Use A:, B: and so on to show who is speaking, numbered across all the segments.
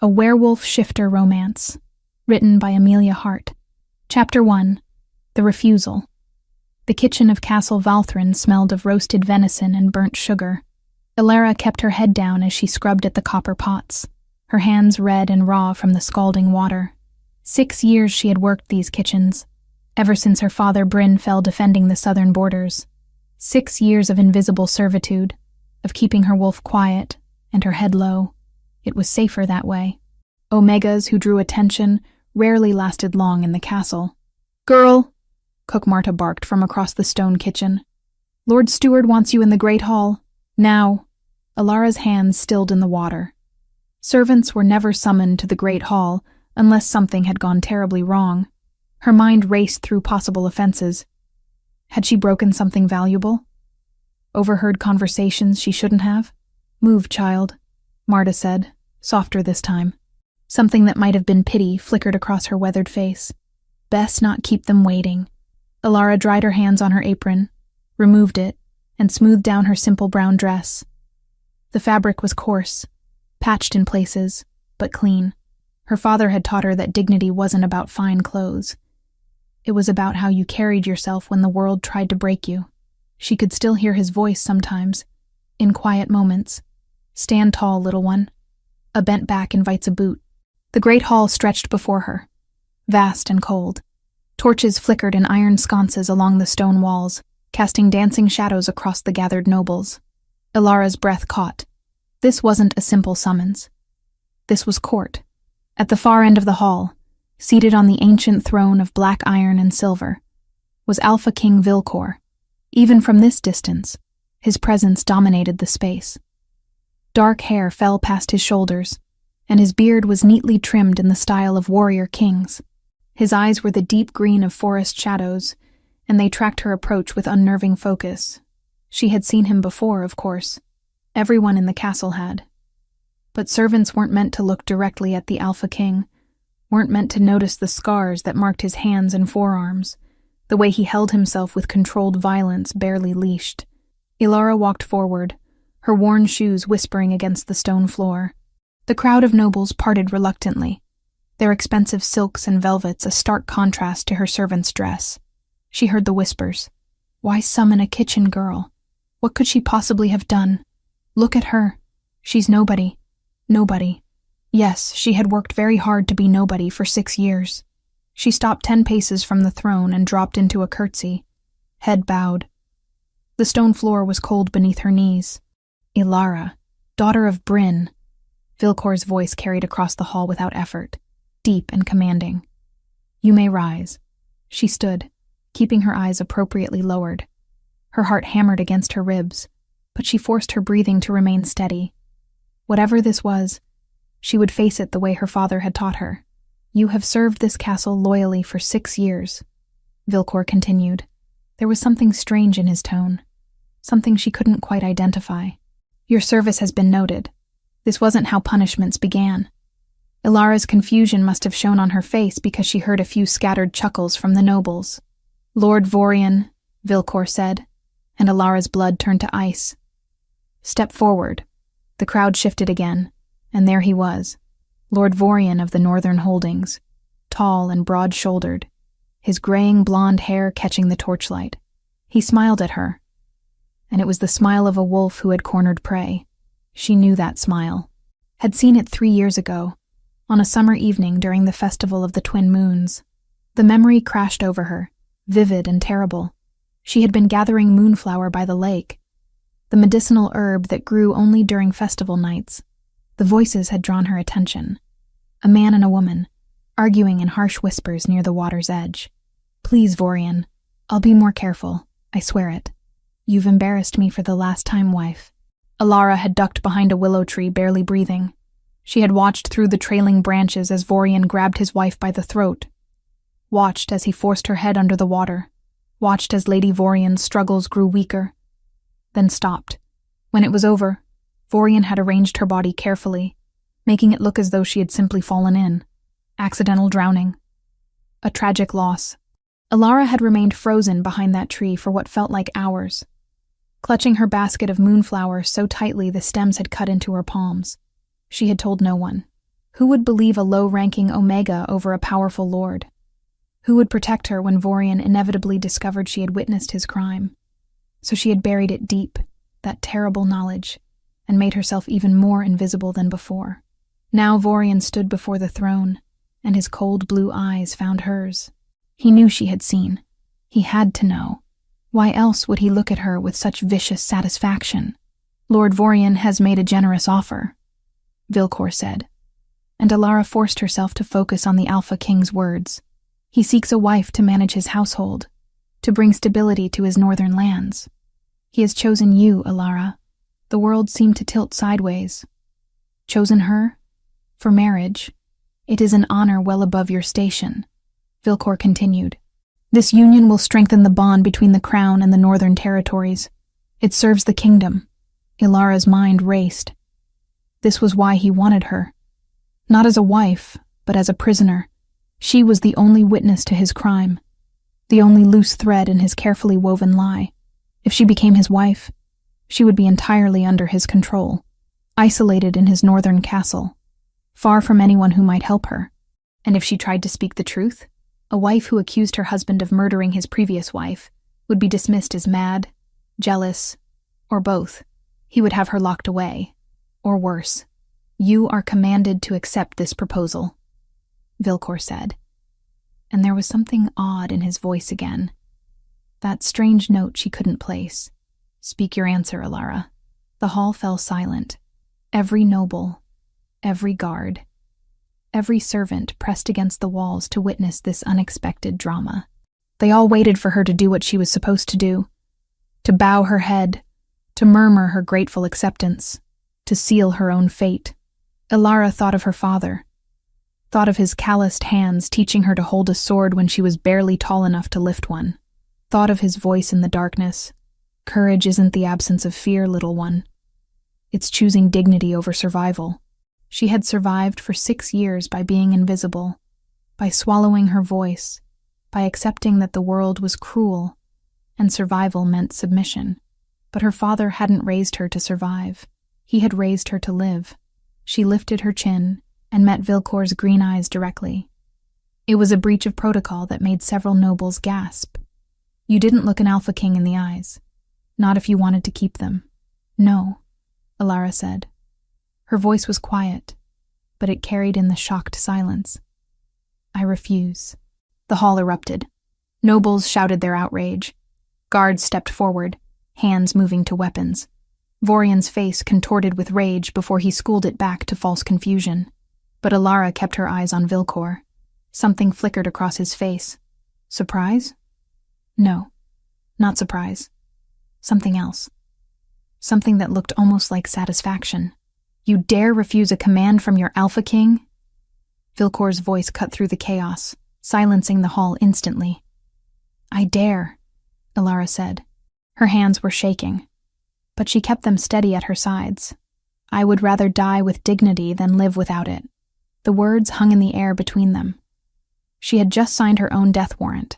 A: A Werewolf Shifter Romance, written by Amelia Hart. Chapter 1. The Refusal. The kitchen of Castle Valthrin smelled of roasted venison and burnt sugar. Ilara kept her head down as she scrubbed at the copper pots, her hands red and raw from the scalding water. 6 years she had worked these kitchens, ever since her father Bryn fell defending the southern borders. 6 years of invisible servitude, of keeping her wolf quiet and her head low. It was safer that way. Omegas who drew attention rarely lasted long in the castle. "Girl," Cook Marta barked from across the stone kitchen. "Lord Steward wants you in the Great Hall. Now." Ilara's hands stilled in the water. Servants were never summoned to the Great Hall unless something had gone terribly wrong. Her mind raced through possible offenses. Had she broken something valuable? Overheard conversations she shouldn't have? "Move, child," Marta said, softer this time. Something that might have been pity flickered across her weathered face. Best not keep them waiting. Ilara dried her hands on her apron, removed it, and smoothed down her simple brown dress. The fabric was coarse, patched in places, but clean. Her father had taught her that dignity wasn't about fine clothes. It was about how you carried yourself when the world tried to break you. She could still hear his voice sometimes, in quiet moments. "Stand tall, little one. A bent back invites a boot." The great hall stretched before her, vast and cold. Torches flickered in iron sconces along the stone walls, casting dancing shadows across the gathered nobles. Ilara's breath caught. This wasn't a simple summons. This was court. At the far end of the hall, seated on the ancient throne of black iron and silver, was Alpha King Vilcor. Even from this distance, his presence dominated the space. Dark hair fell past his shoulders, and his beard was neatly trimmed in the style of warrior kings. His eyes were the deep green of forest shadows, and they tracked her approach with unnerving focus. She had seen him before, of course. Everyone in the castle had. But servants weren't meant to look directly at the Alpha King, weren't meant to notice the scars that marked his hands and forearms, the way he held himself with controlled violence barely leashed. Ilara walked forward, her worn shoes whispering against the stone floor. The crowd of nobles parted reluctantly, their expensive silks and velvets a stark contrast to her servant's dress. She heard the whispers. Why summon a kitchen girl? What could she possibly have done? Look at her. She's nobody. Nobody. Yes, she had worked very hard to be nobody for 6 years. She stopped 10 paces from the throne and dropped into a curtsy, head bowed. The stone floor was cold beneath her knees. "Ilara, daughter of Bryn," Vilcor's voice carried across the hall without effort, deep and commanding. "You may rise." She stood, keeping her eyes appropriately lowered. Her heart hammered against her ribs, but she forced her breathing to remain steady. Whatever this was, she would face it the way her father had taught her. "You have served this castle loyally for 6 years," Vilcor continued. There was something strange in his tone, something she couldn't quite identify. "Your service has been noted. This wasn't how punishments began." Ilara's confusion must have shown on her face because she heard a few scattered chuckles from the nobles. "Lord Vorian," Vilcor said, and Ilara's blood turned to ice. "Step forward." The crowd shifted again, and there he was, Lord Vorian of the Northern Holdings, tall and broad-shouldered, his graying blonde hair catching the torchlight. He smiled at her, and it was the smile of a wolf who had cornered prey. She knew that smile, had seen it 3 years ago, on a summer evening during the Festival of the Twin Moons. The memory crashed over her, vivid and terrible. She had been gathering moonflower by the lake, the medicinal herb that grew only during festival nights. The voices had drawn her attention. A man and a woman, arguing in harsh whispers near the water's edge. "Please, Vorian, I'll be more careful, I swear it. You've embarrassed me for the last time, wife." Ilara had ducked behind a willow tree, barely breathing. She had watched through the trailing branches as Vorian grabbed his wife by the throat, watched as he forced her head under the water, watched as Lady Vorian's struggles grew weaker, then stopped. When it was over, Vorian had arranged her body carefully, making it look as though she had simply fallen in. Accidental drowning. A tragic loss. Ilara had remained frozen behind that tree for what felt like hours, clutching her basket of moonflowers so tightly the stems had cut into her palms. She had told no one. Who would believe a low-ranking Omega over a powerful lord? Who would protect her when Vorian inevitably discovered she had witnessed his crime? So she had buried it deep, that terrible knowledge, and made herself even more invisible than before. Now Vorian stood before the throne, and his cold blue eyes found hers. He knew she had seen. He had to know. Why else would he look at her with such vicious satisfaction? Lord Vorian has made a generous offer, Vilcor said, and Alara forced herself to focus on the Alpha King's words. He seeks a wife to manage his household, to bring stability to his northern lands. He has chosen you, Alara. The world seemed to tilt sideways. Chosen her? For marriage? It is an honor well above your station, Vilcor continued. This union will strengthen the bond between the crown and the northern territories. It serves the kingdom. Ilara's mind raced. This was why he wanted her. Not as a wife, but as a prisoner. She was the only witness to his crime, the only loose thread in his carefully woven lie. If she became his wife, she would be entirely under his control, isolated in his northern castle, far from anyone who might help her. And if she tried to speak the truth, a wife who accused her husband of murdering his previous wife would be dismissed as mad, jealous, or both. He would have her locked away, or worse. You are commanded to accept this proposal, Vilcor said, and there was something odd in his voice again. That strange note she couldn't place. Speak your answer, Alara. The hall fell silent. Every noble, every guard, every servant pressed against the walls to witness this unexpected drama. They all waited for her to do what she was supposed to do, to bow her head, to murmur her grateful acceptance, to seal her own fate. Alara thought of her father, thought of his calloused hands teaching her to hold a sword when she was barely tall enough to lift one, thought of his voice in the darkness. Courage isn't the absence of fear, little one. It's choosing dignity over survival. She had survived for 6 years by being invisible, by swallowing her voice, by accepting that the world was cruel, and survival meant submission. But her father hadn't raised her to survive. He had raised her to live. She lifted her chin and met Vilcor's green eyes directly. It was a breach of protocol that made several nobles gasp. You didn't look an Alpha King in the eyes. Not if you wanted to keep them. No, Alara said. Her voice was quiet, but it carried in the shocked silence. I refuse. The hall erupted. Nobles shouted their outrage. Guards stepped forward, hands moving to weapons. Vorian's face contorted with rage before he schooled it back to false confusion. But Alara kept her eyes on Vilcor. Something flickered across his face. Surprise? No, not surprise. Something else. Something that looked almost like satisfaction. You dare refuse a command from your Alpha King? Vilcor's voice cut through the chaos, silencing the hall instantly. I dare, Alara said. Her hands were shaking, but she kept them steady at her sides. I would rather die with dignity than live without it. The words hung in the air between them. She had just signed her own death warrant.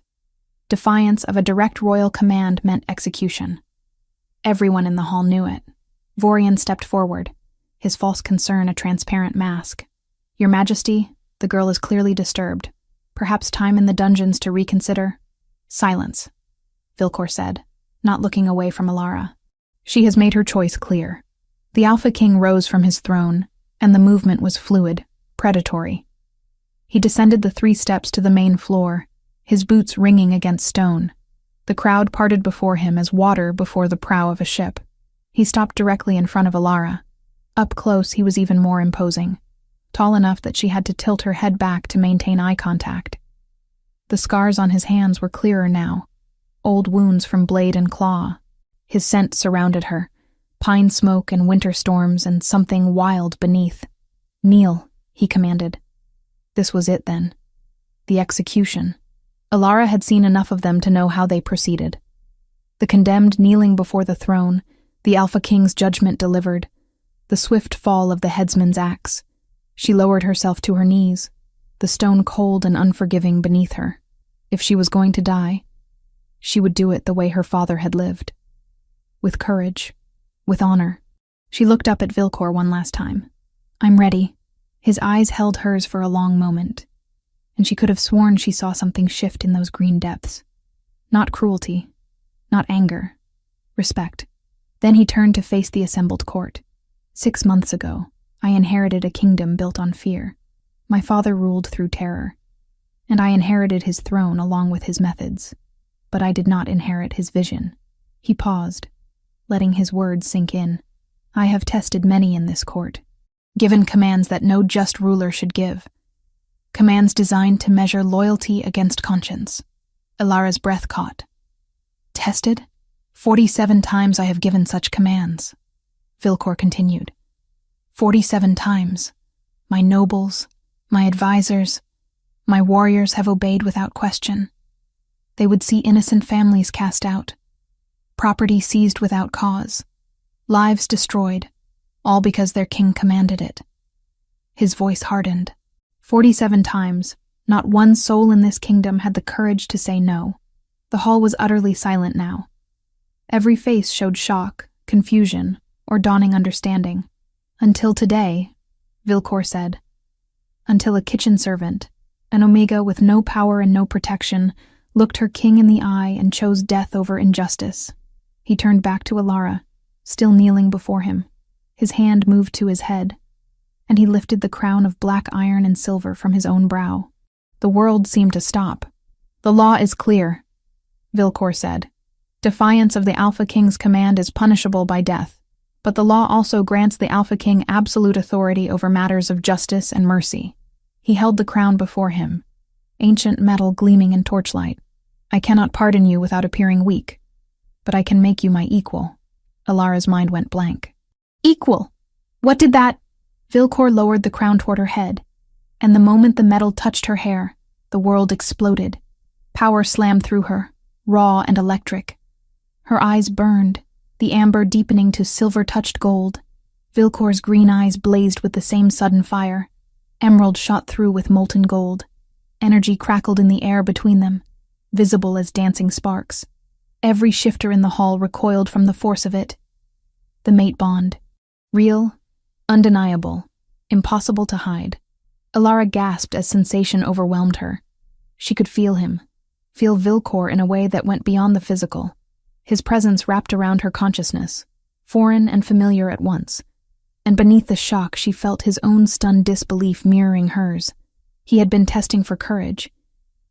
A: Defiance of a direct royal command meant execution. Everyone in the hall knew it. Vorian stepped forward, his false concern a transparent mask. Your Majesty, the girl is clearly disturbed. Perhaps time in the dungeons to reconsider? Silence, Vilcor said, not looking away from Alara. She has made her choice clear. The Alpha King rose from his throne, and the movement was fluid, predatory. He descended the 3 steps to the main floor, his boots ringing against stone. The crowd parted before him as water before the prow of a ship. He stopped directly in front of Alara. Up close, he was even more imposing, tall enough that she had to tilt her head back to maintain eye contact. The scars on his hands were clearer now, old wounds from blade and claw. His scent surrounded her, pine smoke and winter storms and something wild beneath. Kneel, he commanded. This was it then. The execution. Alara had seen enough of them to know how they proceeded. The condemned kneeling before the throne, the Alpha King's judgment delivered, the swift fall of the headsman's axe. She lowered herself to her knees, the stone cold and unforgiving beneath her. If she was going to die, she would do it the way her father had lived. With courage, with honor. She looked up at Vilcor one last time. I'm ready. His eyes held hers for a long moment, and she could have sworn she saw something shift in those green depths. Not cruelty, not anger, respect. Then he turned to face the assembled court. 6 months ago, I inherited a kingdom built on fear. My father ruled through terror, and I inherited his throne along with his methods. But I did not inherit his vision. He paused, letting his words sink in. I have tested many in this court, given commands that no just ruler should give. Commands designed to measure loyalty against conscience. Ilara's breath caught. Tested? 47 times I have given such commands. Vilcor continued. 47 times. My nobles, my advisors, my warriors have obeyed without question. They would see innocent families cast out, property seized without cause, lives destroyed, all because their king commanded it. His voice hardened. 47 times, not one soul in this kingdom had the courage to say no. The hall was utterly silent now. Every face showed shock, confusion, or dawning understanding. Until today, Vilcor said. Until a kitchen servant, an Omega with no power and no protection, looked her king in the eye and chose death over injustice. He turned back to Ilara, still kneeling before him. His hand moved to his head, and he lifted the crown of black iron and silver from his own brow. The world seemed to stop. The law is clear, Vilcor said. Defiance of the Alpha King's command is punishable by death, but the law also grants the Alpha King absolute authority over matters of justice and mercy. He held the crown before him, ancient metal gleaming in torchlight. I cannot pardon you without appearing weak, but I can make you my equal. Ilara's mind went blank. Equal? What did that? Vilcor lowered the crown toward her head, and the moment the metal touched her hair, the world exploded. Power slammed through her, raw and electric. Her eyes burned, the amber deepening to silver-touched gold. Vilcor's green eyes blazed with the same sudden fire. Emerald shot through with molten gold. Energy crackled in the air between them, visible as dancing sparks. Every shifter in the hall recoiled from the force of it. The mate bond. Real, undeniable, impossible to hide. Ilara gasped as sensation overwhelmed her. She could feel him, feel Vilcor in a way that went beyond the physical. His presence wrapped around her consciousness, foreign and familiar at once, and beneath the shock she felt his own stunned disbelief mirroring hers. He had been testing for courage.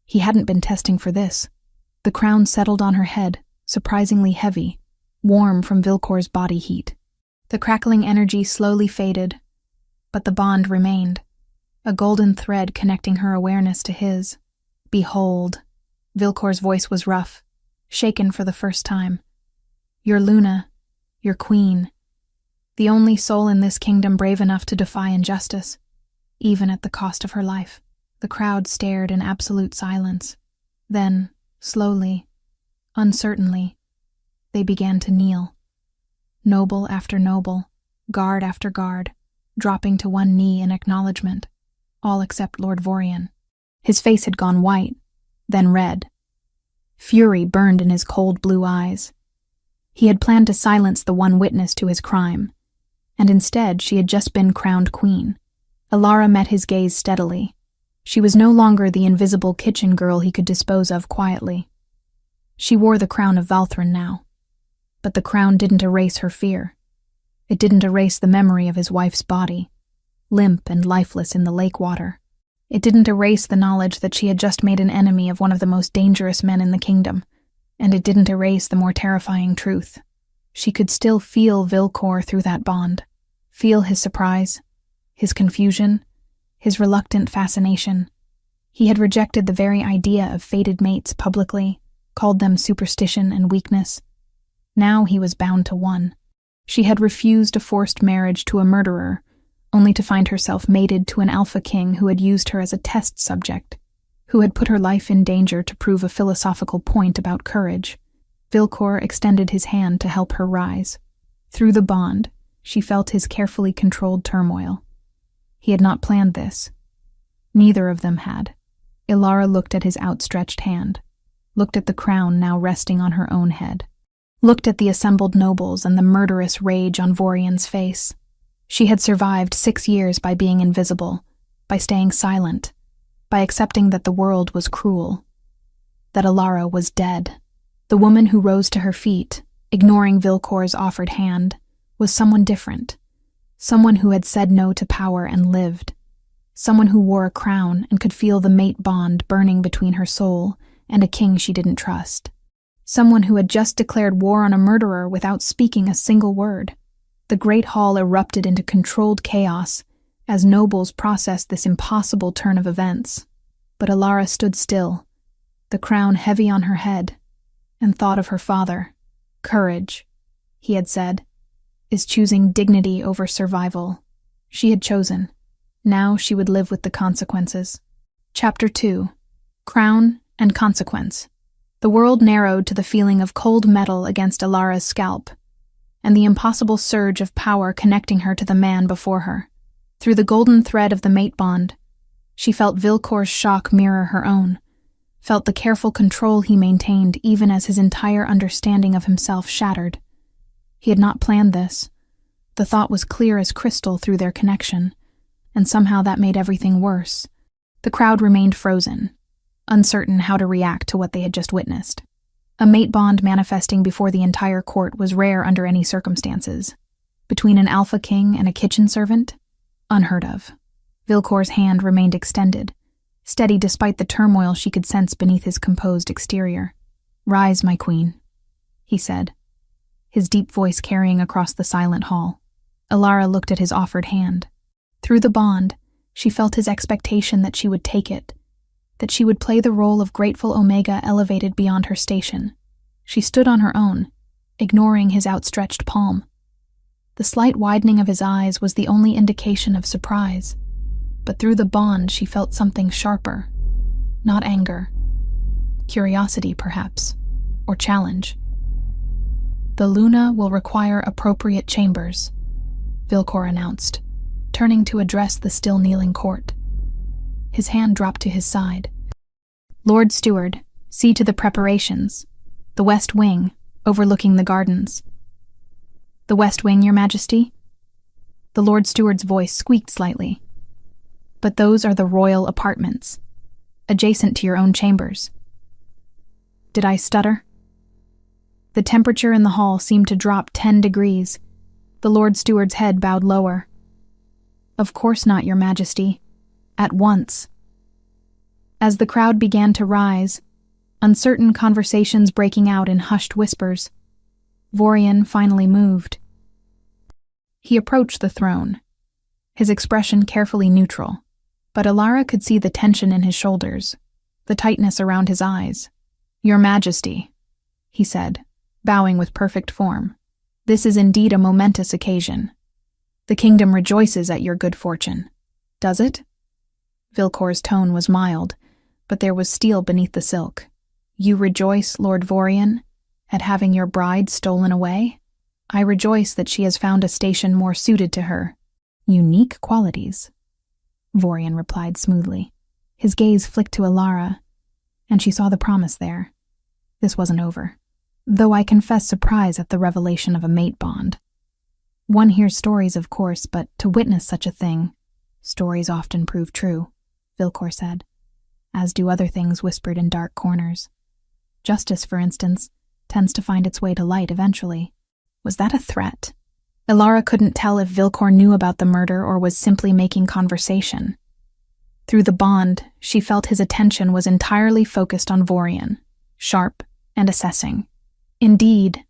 A: He hadn't been testing for this. The crown settled on her head, surprisingly heavy, warm from Vilcor's body heat. The crackling energy slowly faded, but the bond remained, a golden thread connecting her awareness to his. Behold, Vilcor's voice was rough, shaken for the first time. Your Luna, your queen, the only soul in this kingdom brave enough to defy injustice, even at the cost of her life. The crowd stared in absolute silence. Then, slowly, uncertainly, they began to kneel. Noble after noble, guard after guard, dropping to one knee in acknowledgement, all except Lord Vorian. His face had gone white, then red. Fury burned in his cold blue eyes. He had planned to silence the one witness to his crime, and instead she had just been crowned queen. Ilara met his gaze steadily. She was no longer the invisible kitchen girl he could dispose of quietly. She wore the crown of Valthrin now, but the crown didn't erase her fear. It didn't erase the memory of his wife's body, limp and lifeless in the lake water. It didn't erase the knowledge that she had just made an enemy of one of the most dangerous men in the kingdom, and it didn't erase the more terrifying truth. She could still feel Vilcor through that bond, feel his surprise, his confusion, his reluctant fascination. He had rejected the very idea of fated mates publicly, called them superstition and weakness. Now he was bound to one. She had refused a forced marriage to a murderer, only to find herself mated to an Alpha King who had used her as a test subject, who had put her life in danger to prove a philosophical point about courage. Vilcor extended his hand to help her rise. Through the bond, she felt his carefully controlled turmoil. He had not planned this. Neither of them had. Ilara looked at his outstretched hand, looked at the crown now resting on her own head, looked at the assembled nobles and the murderous rage on Vorian's face. She had survived 6 years by being invisible, by staying silent, by accepting that the world was cruel, that Alara was dead. The woman who rose to her feet, ignoring Vilcor's offered hand, was someone different, someone who had said no to power and lived, someone who wore a crown and could feel the mate bond burning between her soul and a king she didn't trust, someone who had just declared war on a murderer without speaking a single word. The great hall erupted into controlled chaos as nobles processed this impossible turn of events. But Alara stood still, the crown heavy on her head, and thought of her father. Courage, he had said, is choosing dignity over survival. She had chosen. Now she would live with the consequences. Chapter 2. Crown and Consequence. The world narrowed to the feeling of cold metal against Alara's scalp, and the impossible surge of power connecting her to the man before her. Through the golden thread of the mate bond, she felt Vilcor's shock mirror her own, felt the careful control he maintained even as his entire understanding of himself shattered. He had not planned this. The thought was clear as crystal through their connection, and somehow that made everything worse. The crowd remained frozen, uncertain how to react to what they had just witnessed. A mate bond manifesting before the entire court was rare under any circumstances. Between an alpha king and a kitchen servant? Unheard of. Vilcor's hand remained extended, steady despite the turmoil she could sense beneath his composed exterior. "Rise, my queen," he said, his deep voice carrying across the silent hall. Alara looked at his offered hand. Through the bond, she felt his expectation that she would take it, that she would play the role of grateful Omega elevated beyond her station. She stood on her own, ignoring his outstretched palm. The slight widening of his eyes was the only indication of surprise, but through the bond she felt something sharper. Not anger. Curiosity, perhaps, or challenge. "The Luna will require appropriate chambers," Vilcor announced, turning to address the still kneeling court. His hand dropped to his side. "Lord Steward, see to the preparations. The West Wing, overlooking the gardens." "The West Wing, Your Majesty?" The Lord Steward's voice squeaked slightly. "But those are the royal apartments, adjacent to your own chambers." Did I stutter? The temperature in the hall seemed to drop 10 degrees. The Lord Steward's head bowed lower. "Of course not, Your Majesty. At once." As the crowd began to rise, uncertain conversations breaking out in hushed whispers, Vorian finally moved. He approached the throne, his expression carefully neutral, but Alara could see the tension in his shoulders, the tightness around his eyes. "Your Majesty," he said, bowing with perfect form, "this is indeed a momentous occasion. The kingdom rejoices at your good fortune." "Does it?" Vilcor's tone was mild, but there was steel beneath the silk. "You rejoice, Lord Vorian, at having your bride stolen away?" "I rejoice that she has found a station more suited to her. Unique qualities," Vorian replied smoothly. His gaze flicked to Alara, and she saw the promise there. This wasn't over, though I confess surprise at the revelation of a mate bond. One hears stories, of course, but to witness such a thing, stories often prove true, Vilcor said, as do other things whispered in dark corners. Justice, for instance, tends to find its way to light eventually. Was that a threat? Alara couldn't tell if Vilcor knew about the murder or was simply making conversation. Through the bond, she felt his attention was entirely focused on Vorian, sharp and assessing. "Indeed,"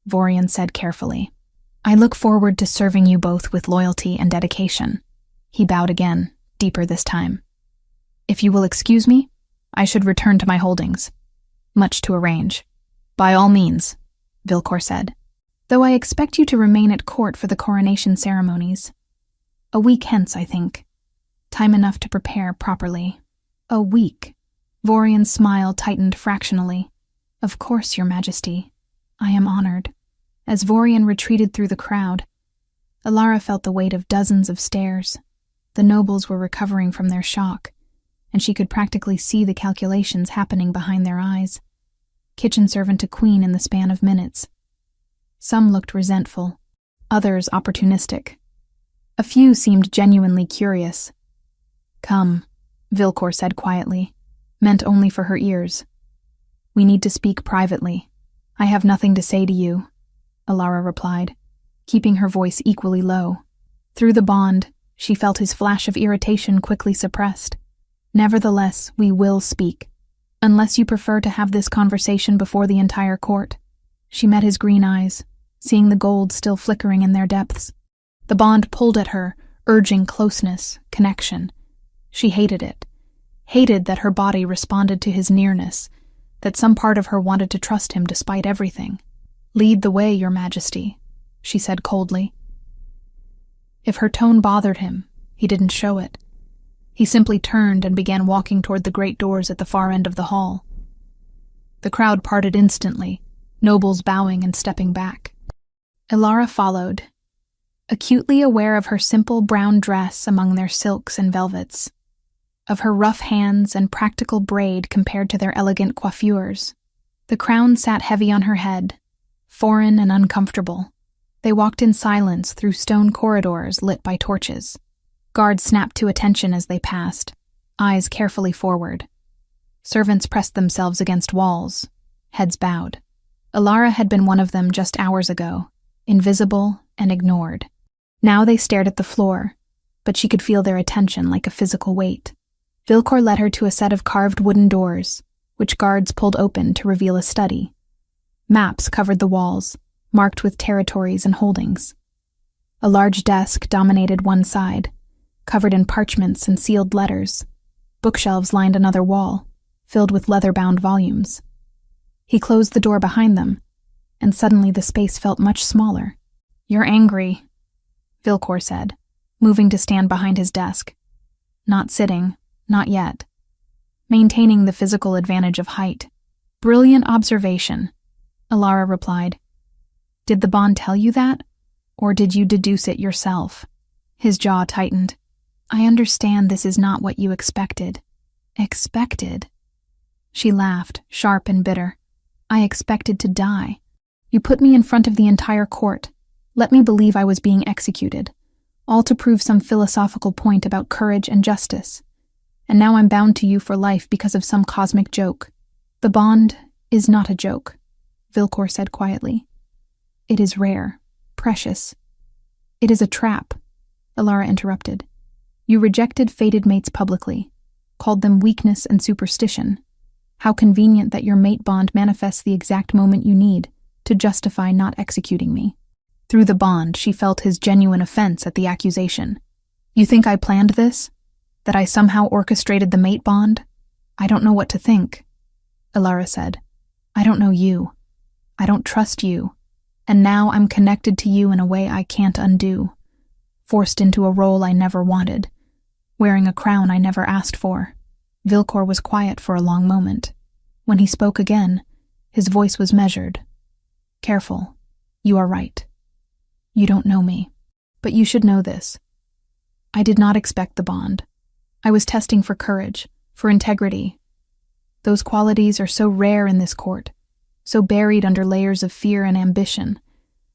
A: Vorian said carefully. "I look forward to serving you both with loyalty and dedication." He bowed again, deeper this time. "If you will excuse me, I should return to my holdings. Much to arrange." "By all means," Vilcor said. "Though I expect you to remain at court for the coronation ceremonies. A week hence, I think. Time enough to prepare properly." "A week?" Vorian's smile tightened fractionally. "Of course, Your Majesty. I am honored." As Vorian retreated through the crowd, Alara felt the weight of dozens of stares. The nobles were recovering from their shock, and she could practically see the calculations happening behind their eyes. Kitchen servant to queen in the span of minutes. Some looked resentful, others opportunistic. A few seemed genuinely curious. "Come," Vilcor said quietly, meant only for her ears. "We need to speak privately. I have nothing to say to you," Alara replied, keeping her voice equally low. Through the bond, she felt his flash of irritation quickly suppressed. "Nevertheless, we will speak, unless you prefer to have this conversation before the entire court." She met his green eyes, seeing the gold still flickering in their depths. The bond pulled at her, urging closeness, connection. She hated it. Hated that her body responded to his nearness, that some part of her wanted to trust him despite everything. "Lead the way, Your Majesty," she said coldly. If her tone bothered him, he didn't show it. He simply turned and began walking toward the great doors at the far end of the hall. The crowd parted instantly, nobles bowing and stepping back. Alara followed, acutely aware of her simple brown dress among their silks and velvets, of her rough hands and practical braid compared to their elegant coiffures. The crown sat heavy on her head, foreign and uncomfortable. They walked in silence through stone corridors lit by torches. Guards snapped to attention as they passed, eyes carefully forward. Servants pressed themselves against walls, heads bowed. Alara had been one of them just hours ago, invisible and ignored. Now they stared at the floor, but she could feel their attention like a physical weight. Vilcor led her to a set of carved wooden doors, which guards pulled open to reveal a study. Maps covered the walls, marked with territories and holdings. A large desk dominated one side, covered in parchments and sealed letters. Bookshelves lined another wall, filled with leather-bound volumes. He closed the door behind them, and suddenly the space felt much smaller. "You're angry," Vilcor said, moving to stand behind his desk. Not sitting, not yet. Maintaining the physical advantage of height. "Brilliant observation," Alara replied. "Did the bond tell you that, or did you deduce it yourself?" His jaw tightened. "I understand this is not what you expected." "Expected?" She laughed, sharp and bitter. "I expected to die. You put me in front of the entire court, let me believe I was being executed, all to prove some philosophical point about courage and justice. And now I'm bound to you for life because of some cosmic joke." "The bond is not a joke," Vilcor said quietly. "It is rare, precious." "It is a trap," Alara interrupted. "You rejected fated mates publicly, called them weakness and superstition. How convenient that your mate bond manifests the exact moment you need to justify not executing me." Through the bond, she felt his genuine offense at the accusation. "You think I planned this? That I somehow orchestrated the mate bond? I don't know what to think," Alara said. "I don't know you. I don't trust you. And now I'm connected to you in a way I can't undo. Forced into a role I never wanted. Wearing a crown I never asked for." Vilcor was quiet for a long moment. When he spoke again, his voice was measured. "Careful. You are right. You don't know me. But you should know this. I did not expect the bond. I was testing for courage, for integrity. Those qualities are so rare in this court, so buried under layers of fear and ambition,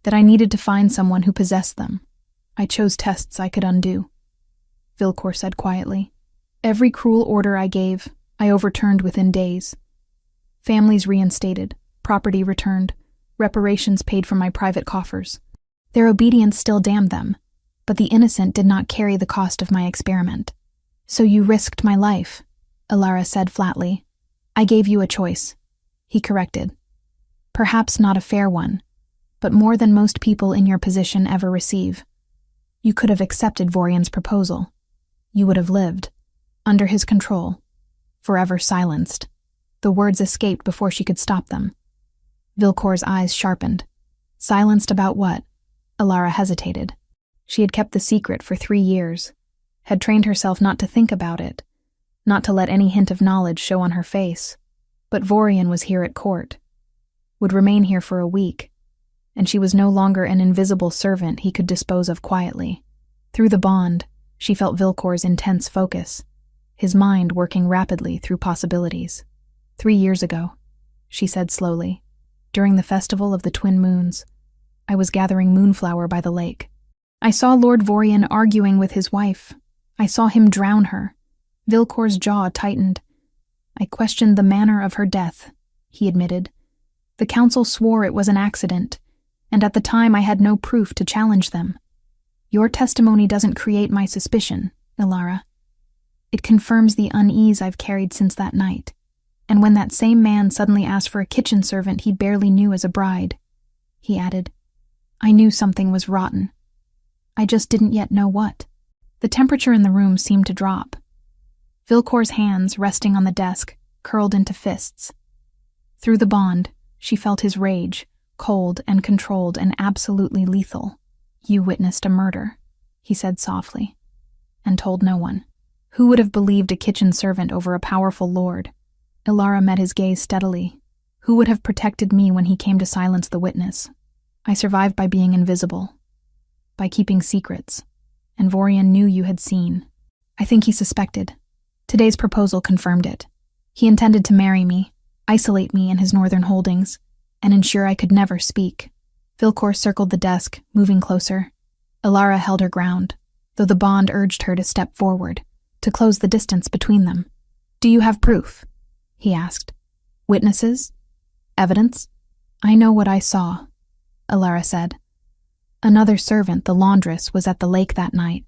A: that I needed to find someone who possessed them. I chose tests I could undo," Vilcor said quietly. "Every cruel order I gave, I overturned within days. Families reinstated, property returned, reparations paid from my private coffers. Their obedience still damned them, but the innocent did not carry the cost of my experiment." "So you risked my life," Alara said flatly. "I gave you a choice," he corrected. "Perhaps not a fair one, but more than most people in your position ever receive. You could have accepted Vorian's proposal. You would have lived, under his control, forever silenced." The words escaped before she could stop them. Vilcor's eyes sharpened. Silenced about what? Alara hesitated. She had kept the secret for 3 years, had trained herself not to think about it, not to let any hint of knowledge show on her face. But Vorian was here at court, would remain here for a week, and she was no longer an invisible servant he could dispose of quietly. Through the bond, she felt Vilcor's intense focus, his mind working rapidly through possibilities. 3 years ago, she said slowly, during the festival of the twin moons, I was gathering moonflower by the lake. I saw Lord Vorian arguing with his wife. I saw him drown her. Vilcor's jaw tightened. I questioned the manner of her death, he admitted. The council swore it was an accident, and at the time I had no proof to challenge them. Your testimony doesn't create my suspicion, Ilara. It confirms the unease I've carried since that night, and when that same man suddenly asked for a kitchen servant he barely knew as a bride, he added, I knew something was rotten. I just didn't yet know what. The temperature in the room seemed to drop. Vilcor's hands, resting on the desk, curled into fists. Through the bond, she felt his rage, cold and controlled and absolutely lethal. You witnessed a murder, he said softly, and told no one. Who would have believed a kitchen servant over a powerful lord? Ilara met his gaze steadily. Who would have protected me when he came to silence the witness? I survived by being invisible, by keeping secrets, and Vorian knew you had seen. I think he suspected. Today's proposal confirmed it. He intended to marry me, isolate me in his northern holdings, and ensure I could never speak. Vilcor circled the desk, moving closer. Ilara held her ground, though the bond urged her to step forward, to close the distance between them. Do you have proof? He asked. Witnesses? Evidence? I know what I saw, Ilara said. Another servant, the laundress, was at the lake that night.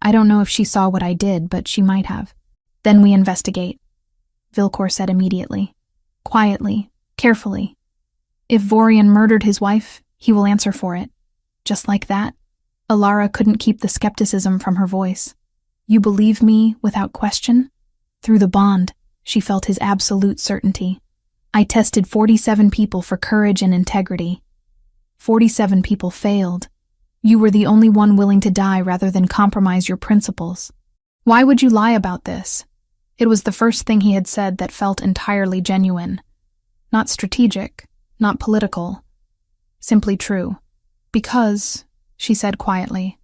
A: I don't know if she saw what I did, but she might have. Then we investigate, Vilcor said immediately. Quietly, carefully. If Vorian murdered his wife, he will answer for it. Just like that. Ilara couldn't keep the skepticism from her voice. You believe me without question? Through the bond, she felt his absolute certainty. I tested 47 people for courage and integrity. 47 people failed. You were the only one willing to die rather than compromise your principles. Why would you lie about this? It was the first thing he had said that felt entirely genuine. Not strategic, not political. Simply true. Because, she said quietly,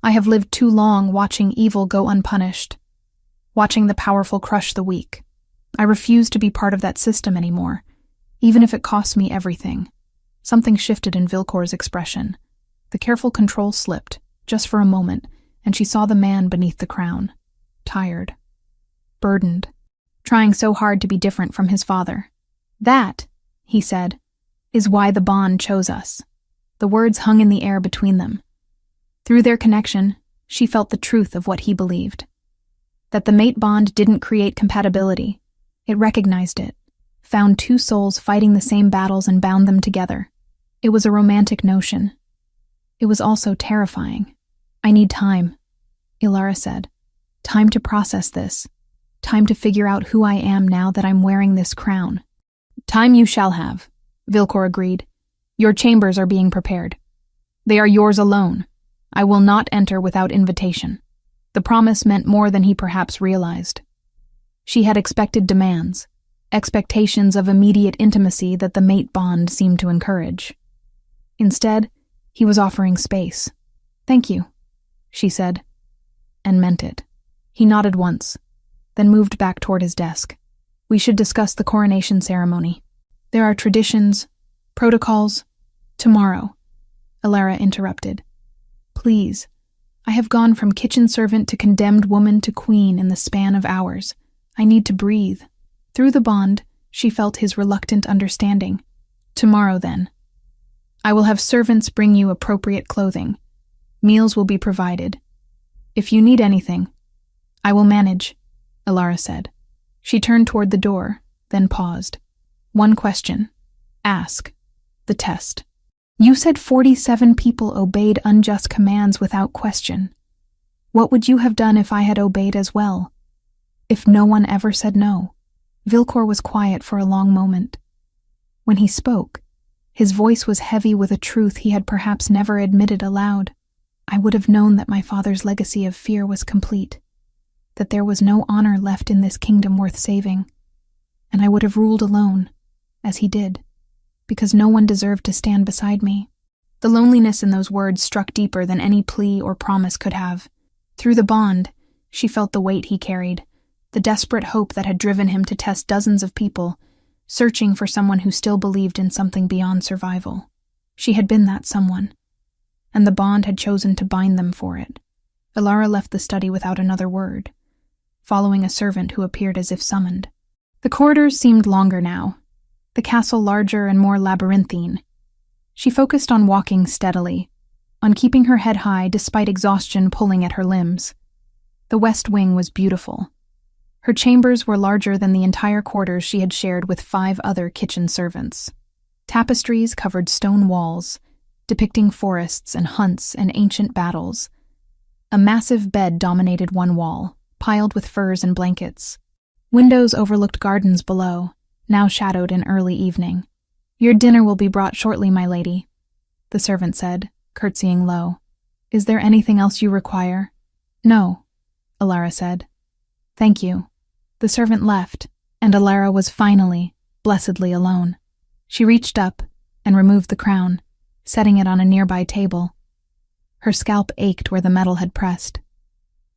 A: I have lived too long watching evil go unpunished, watching the powerful crush the weak. I refuse to be part of that system anymore, even if it costs me everything. Something shifted in Vilcor's expression. The careful control slipped, just for a moment, and she saw the man beneath the crown. Tired. Burdened. Trying so hard to be different from his father. That, he said, is why the bond chose us. The words hung in the air between them. Through their connection, she felt the truth of what he believed. That the mate bond didn't create compatibility. It recognized it, found two souls fighting the same battles and bound them together. It was a romantic notion. It was also terrifying. I need time, Ilara said. Time to process this. Time to figure out who I am now that I'm wearing this crown. Time you shall have, Vilcor agreed. Your chambers are being prepared. They are yours alone. I will not enter without invitation. The promise meant more than he perhaps realized. She had expected demands, expectations of immediate intimacy that the mate bond seemed to encourage. Instead, he was offering space. Thank you, she said, and meant it. He nodded once, then moved back toward his desk. We should discuss the coronation ceremony. There are traditions, protocols. Tomorrow, Ilara interrupted. Please, I have gone from kitchen servant to condemned woman to queen in the span of hours. I need to breathe. Through the bond, she felt his reluctant understanding. Tomorrow, then. I will have servants bring you appropriate clothing. Meals will be provided. If you need anything, I will manage, Ilara said. She turned toward the door, then paused. One question. Ask. The test. You said 47 people obeyed unjust commands without question. What would you have done if I had obeyed as well? If no one ever said no? Vilcor was quiet for a long moment. When he spoke, his voice was heavy with a truth he had perhaps never admitted aloud. I would have known that my father's legacy of fear was complete, that there was no honor left in this kingdom worth saving, and I would have ruled alone, as he did, because no one deserved to stand beside me. The loneliness in those words struck deeper than any plea or promise could have. Through the bond, she felt the weight he carried, the desperate hope that had driven him to test dozens of people, searching for someone who still believed in something beyond survival. She had been that someone. and the bond had chosen to bind them for it. Ilara left the study without another word, following a servant who appeared as if summoned. The corridors seemed longer now, the castle larger and more labyrinthine. She focused on walking steadily, on keeping her head high despite exhaustion pulling at her limbs. The west wing was beautiful. Her chambers were larger than the entire quarters she had shared with 5 other kitchen servants. Tapestries covered stone walls, depicting forests and hunts and ancient battles. A massive bed dominated one wall, piled with furs and blankets. Windows overlooked gardens below, now shadowed in early evening. "Your dinner will be brought shortly, my lady," the servant said, curtsying low. "Is there anything else you require?" "No," Ilara said. "Thank you." The servant left, and Ilara was finally, blessedly alone. She reached up and removed the crown, setting it on a nearby table. Her scalp ached where the metal had pressed.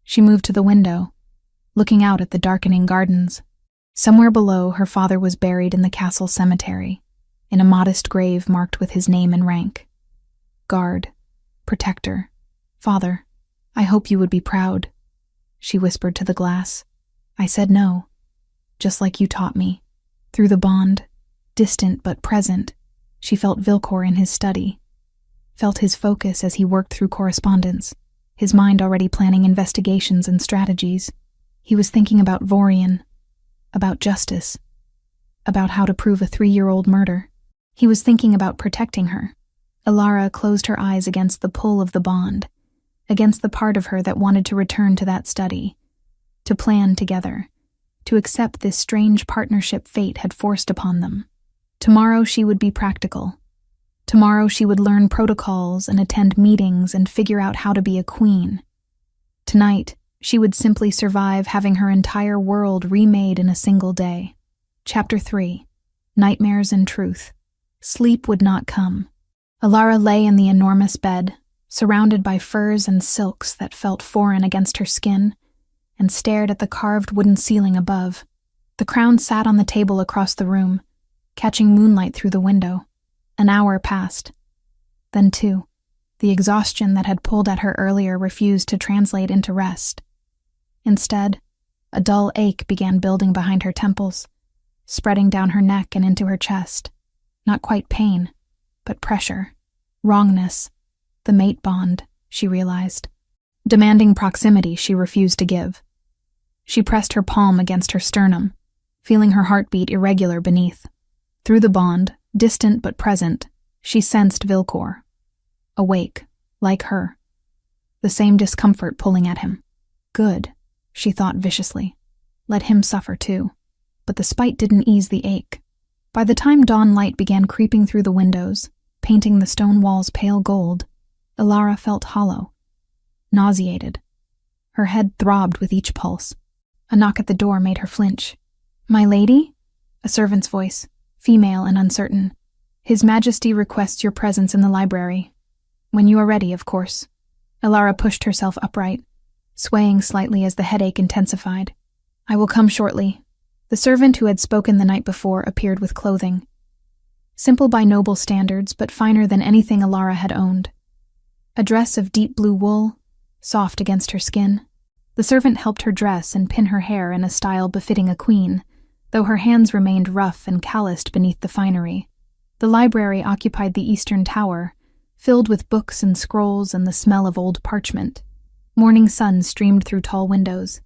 A: She moved to the window, looking out at the darkening gardens. Somewhere below, her father was buried in the castle cemetery, in a modest grave marked with his name and rank. "Guard, protector, father, I hope you would be proud," she whispered to the glass. "I said no, just like you taught me." Through the bond, distant but present, she felt Vilcor in his study, felt his focus as he worked through correspondence, his mind already planning investigations and strategies. He was thinking about Vorian, about justice, about how to prove a 3-year-old murder. He was thinking about protecting her. Ilara closed her eyes against the pull of the bond, against the part of her that wanted to return to that study, to plan together, to accept this strange partnership fate had forced upon them. Tomorrow she would be practical. Tomorrow she would learn protocols and attend meetings and figure out how to be a queen. Tonight, she would simply survive having her entire world remade in a single day. Chapter 3. Nightmares and Truth. Sleep would not come. Ilara lay in the enormous bed, surrounded by furs and silks that felt foreign against her skin, and stared at the carved wooden ceiling above. The crown sat on the table across the room, catching moonlight through the window. An hour passed. Then 2. The exhaustion that had pulled at her earlier refused to translate into rest. Instead, a dull ache began building behind her temples, spreading down her neck and into her chest. Not quite pain, but pressure, wrongness, the mate bond, she realized. Demanding proximity she refused to give. She pressed her palm against her sternum, feeling her heartbeat irregular beneath. Through the bond, distant but present, she sensed Vilcor. Awake, like her. The same discomfort pulling at him. Good, she thought viciously. Let him suffer too. But the spite didn't ease the ache. By the time dawn light began creeping through the windows, painting the stone walls pale gold, Ilara felt hollow, nauseated. Her head throbbed with each pulse. A knock at the door made her flinch. "My lady?" A servant's voice, female and uncertain. "His Majesty requests your presence in the library. When you are ready, of course." Ilara pushed herself upright, swaying slightly as the headache intensified. "I will come shortly." The servant who had spoken the night before appeared with clothing. Simple by noble standards, but finer than anything Ilara had owned. A dress of deep blue wool, soft against her skin. The servant helped her dress and pin her hair in a style befitting a queen, though her hands remained rough and calloused beneath the finery. The library occupied the eastern tower, filled with books and scrolls and the smell of old parchment. Morning sun streamed through tall windows.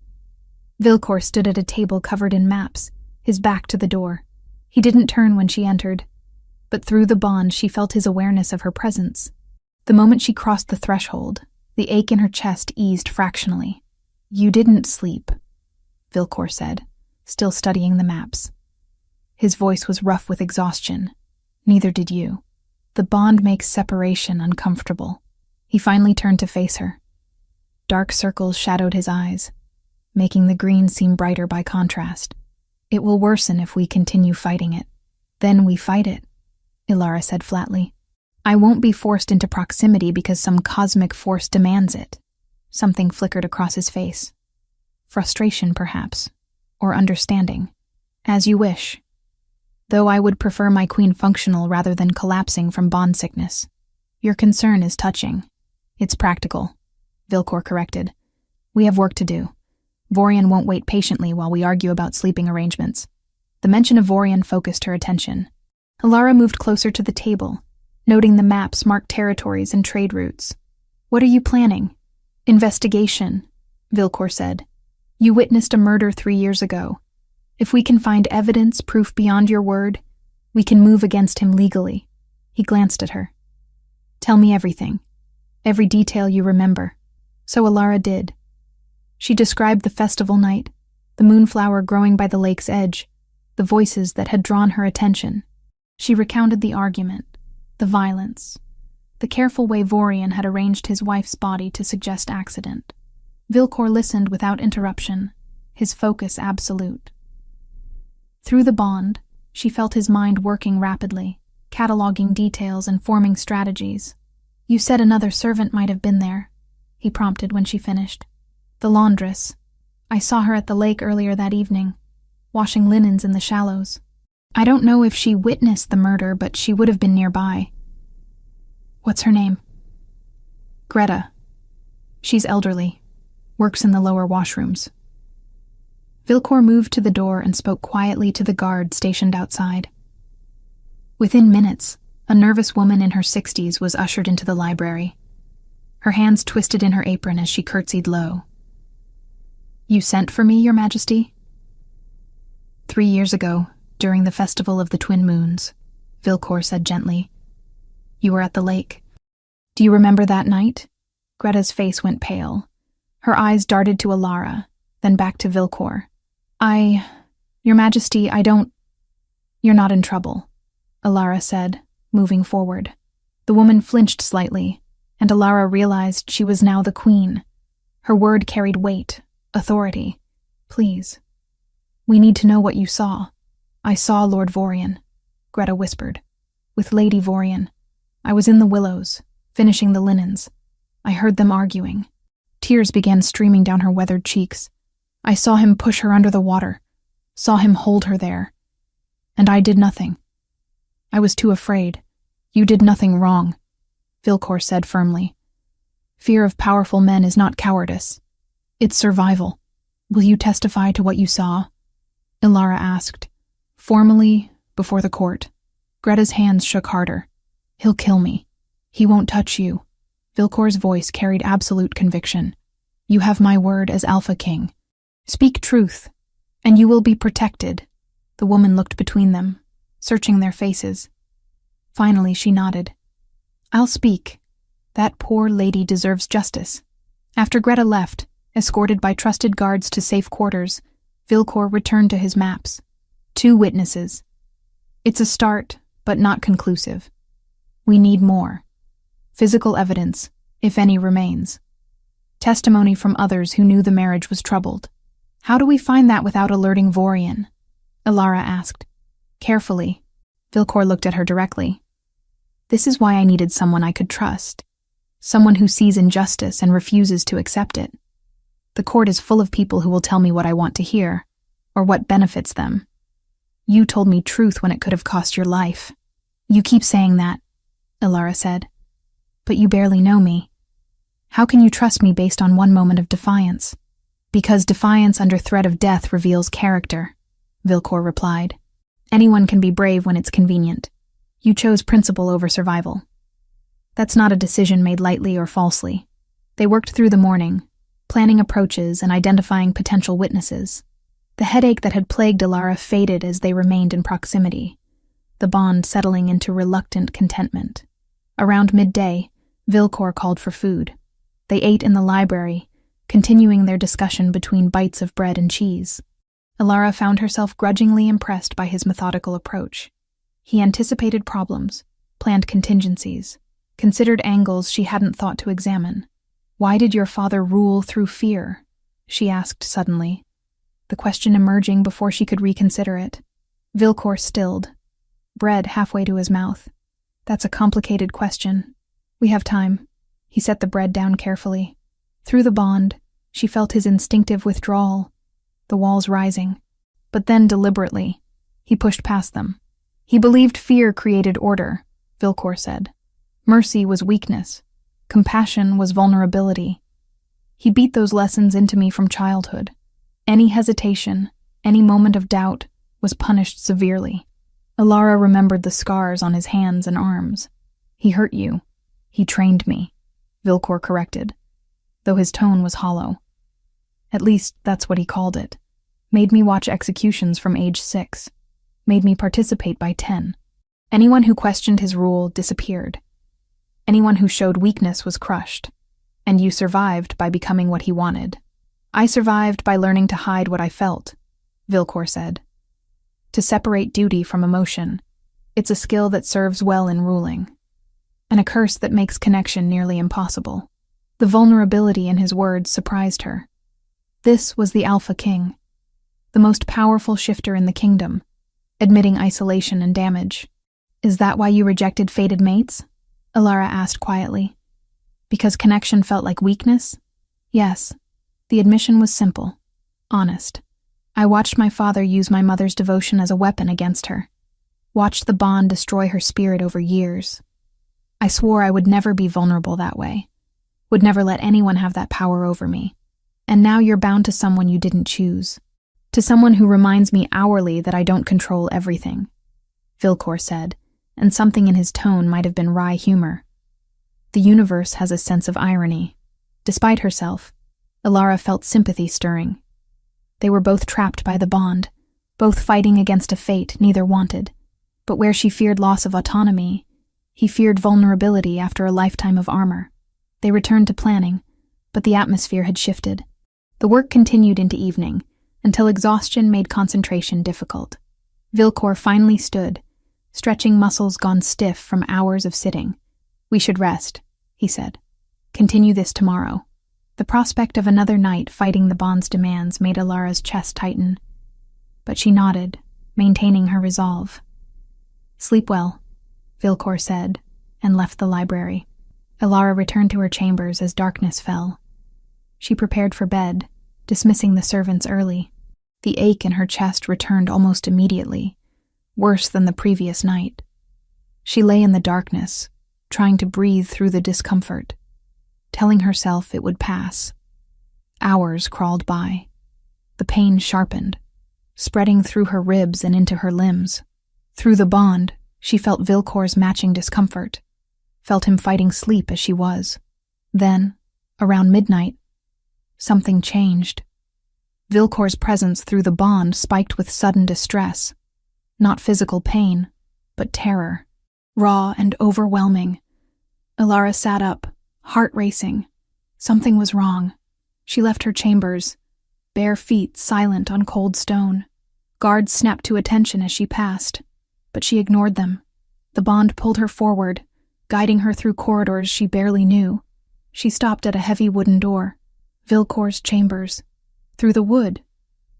A: Vilcor stood at a table covered in maps, his back to the door. He didn't turn when she entered, but through the bond she felt his awareness of her presence. The moment she crossed the threshold, the ache in her chest eased fractionally. "You didn't sleep," Vilcor said, still studying the maps. His voice was rough with exhaustion. "Neither did you. The bond makes separation uncomfortable." He finally turned to face her. Dark circles shadowed his eyes, making the green seem brighter by contrast. "It will worsen if we continue fighting it. Then we fight it," Ilara said flatly. "I won't be forced into proximity because some cosmic force demands it." Something flickered across his face. Frustration, perhaps, or understanding. "As you wish. Though I would prefer my queen functional rather than collapsing from bond sickness. Your concern is touching." It's practical, Vilcor corrected. We have work to do. Vorian won't wait patiently while we argue about sleeping arrangements. The mention of Vorian focused her attention. Alara moved closer to the table, noting the maps marked territories and trade routes. What are you planning? Investigation, Vilcor said. You witnessed a murder 3 years ago. If we can find evidence, proof beyond your word, we can move against him legally. He glanced at her. Tell me everything. Every detail you remember. So Alara did. She described the festival night, the moonflower growing by the lake's edge, the voices that had drawn her attention. She recounted the argument, the violence, the careful way Vorian had arranged his wife's body to suggest accident. Vilcor listened without interruption, his focus absolute. Through the bond, she felt his mind working rapidly, cataloging details and forming strategies. You said another servant might have been there, he prompted when she finished. The laundress. I saw her at the lake earlier that evening, washing linens in the shallows. I don't know if she witnessed the murder, but she would have been nearby. What's her name? Greta. She's elderly, works in the lower washrooms. Vilcor moved to the door and spoke quietly to the guard stationed outside. Within minutes, a nervous woman in her 60s was ushered into the library. Her hands twisted in her apron as she curtsied low. You sent for me, Your Majesty? 3 years ago, during the Festival of the Twin Moons, Vilcor said gently. You were at the lake. Do you remember that night? Greta's face went pale. Her eyes darted to Alara, then back to Vilcor. Your Majesty, I don't... You're not in trouble, Alara said, moving forward. The woman flinched slightly, and Alara realized she was now the queen. Her word carried weight, authority. Please. We need to know what you saw. I saw Lord Vorian, Greta whispered. With Lady Vorian. I was in the willows, finishing the linens. I heard them arguing. Tears began streaming down her weathered cheeks. I saw him push her under the water, saw him hold her there. And I did nothing. I was too afraid. You did nothing wrong, Vilcor said firmly. Fear of powerful men is not cowardice. It's survival. Will you testify to what you saw? Alara asked, formally, before the court. Greta's hands shook harder. He'll kill me. He won't touch you. Vilcor's voice carried absolute conviction. You have my word as Alpha King. Speak truth, and you will be protected. The woman looked between them, searching their faces. Finally, she nodded. I'll speak. That poor lady deserves justice. After Greta left, escorted by trusted guards to safe quarters, Vilcor returned to his maps. 2 witnesses. It's a start, but not conclusive. We need more. Physical evidence, if any remains. Testimony from others who knew the marriage was troubled. How do we find that without alerting Vorian? Alara asked. Carefully. Vilcor looked at her directly. This is why I needed someone I could trust. Someone who sees injustice and refuses to accept it. The court is full of people who will tell me what I want to hear, or what benefits them. You told me truth when it could have cost your life. You keep saying that, Alara said. But you barely know me. How can you trust me based on one moment of defiance? Because defiance under threat of death reveals character, Vilcor replied. Anyone can be brave when it's convenient. You chose principle over survival. That's not a decision made lightly or falsely. They worked through the morning, planning approaches and identifying potential witnesses. The headache that had plagued Alara faded as they remained in proximity, the bond settling into reluctant contentment. Around midday, Vilcor called for food. They ate in the library, continuing their discussion between bites of bread and cheese. Alara found herself grudgingly impressed by his methodical approach. He anticipated problems, planned contingencies, considered angles she hadn't thought to examine. Why did your father rule through fear? She asked suddenly, the question emerging before she could reconsider it. Vilcor stilled, bread halfway to his mouth. That's a complicated question. We have time. He set the bread down carefully. Through the bond, she felt his instinctive withdrawal, the walls rising. But then, deliberately, he pushed past them. He believed fear created order, Vilcor said. Mercy was weakness. Compassion was vulnerability. He beat those lessons into me from childhood. Any hesitation, any moment of doubt, was punished severely. Alara remembered the scars on his hands and arms. He hurt you. He trained me, Vilcor corrected, though his tone was hollow. At least that's what he called it. Made me watch executions from age 6. Made me participate by 10. Anyone who questioned his rule disappeared. Anyone who showed weakness was crushed. And you survived by becoming what he wanted. I survived by learning to hide what I felt, Vilcor said. To separate duty from emotion. It's a skill that serves well in ruling. And a curse that makes connection nearly impossible. The vulnerability in his words surprised her. This was the Alpha King, the most powerful shifter in the kingdom, admitting isolation and damage. Is that why you rejected fated mates? Alara asked quietly. Because connection felt like weakness? Yes. The admission was simple, honest. I watched my father use my mother's devotion as a weapon against her. Watched the bond destroy her spirit over years. I swore I would never be vulnerable that way. Would never let anyone have that power over me. And now you're bound to someone you didn't choose. To someone who reminds me hourly that I don't control everything, Vilcor said, and something in his tone might have been wry humor. The universe has a sense of irony. Despite herself, Alara felt sympathy stirring. They were both trapped by the bond, both fighting against a fate neither wanted. But where she feared loss of autonomy, he feared vulnerability after a lifetime of armor. They returned to planning, but the atmosphere had shifted. The work continued into evening, until exhaustion made concentration difficult. Vilcor finally stood, stretching muscles gone stiff from hours of sitting. We should rest, he said. Continue this tomorrow. The prospect of another night fighting the bond's demands made Alara's chest tighten. But she nodded, maintaining her resolve. Sleep well, Vilcor said, and left the library. Alara returned to her chambers as darkness fell. She prepared for bed, dismissing the servants early. The ache in her chest returned almost immediately, worse than the previous night. She lay in the darkness, trying to breathe through the discomfort, telling herself it would pass. Hours crawled by. The pain sharpened, spreading through her ribs and into her limbs. Through the bond, she felt Vilcor's matching discomfort, felt him fighting sleep as she was. Then, around midnight, something changed. Vilcor's presence through the bond spiked with sudden distress. Not physical pain, but terror. Raw and overwhelming. Alara sat up, heart racing. Something was wrong. She left her chambers, bare feet silent on cold stone. Guards snapped to attention as she passed, but she ignored them. The bond pulled her forward, guiding her through corridors she barely knew. She stopped at a heavy wooden door. Vilcor's chambers. Through the wood,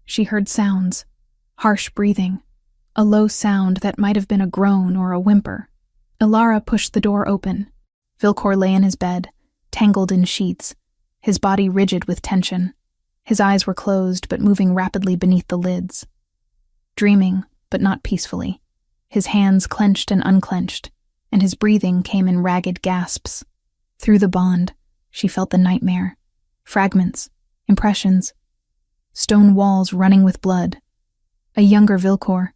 A: she heard sounds, harsh breathing, a low sound that might have been a groan or a whimper. Alara pushed the door open. Vilcor lay in his bed, tangled in sheets, his body rigid with tension. His eyes were closed but moving rapidly beneath the lids. Dreaming, but not peacefully. His hands clenched and unclenched, and his breathing came in ragged gasps. Through the bond, she felt the nightmare. Fragments, impressions, stone walls running with blood. A younger Vilcor,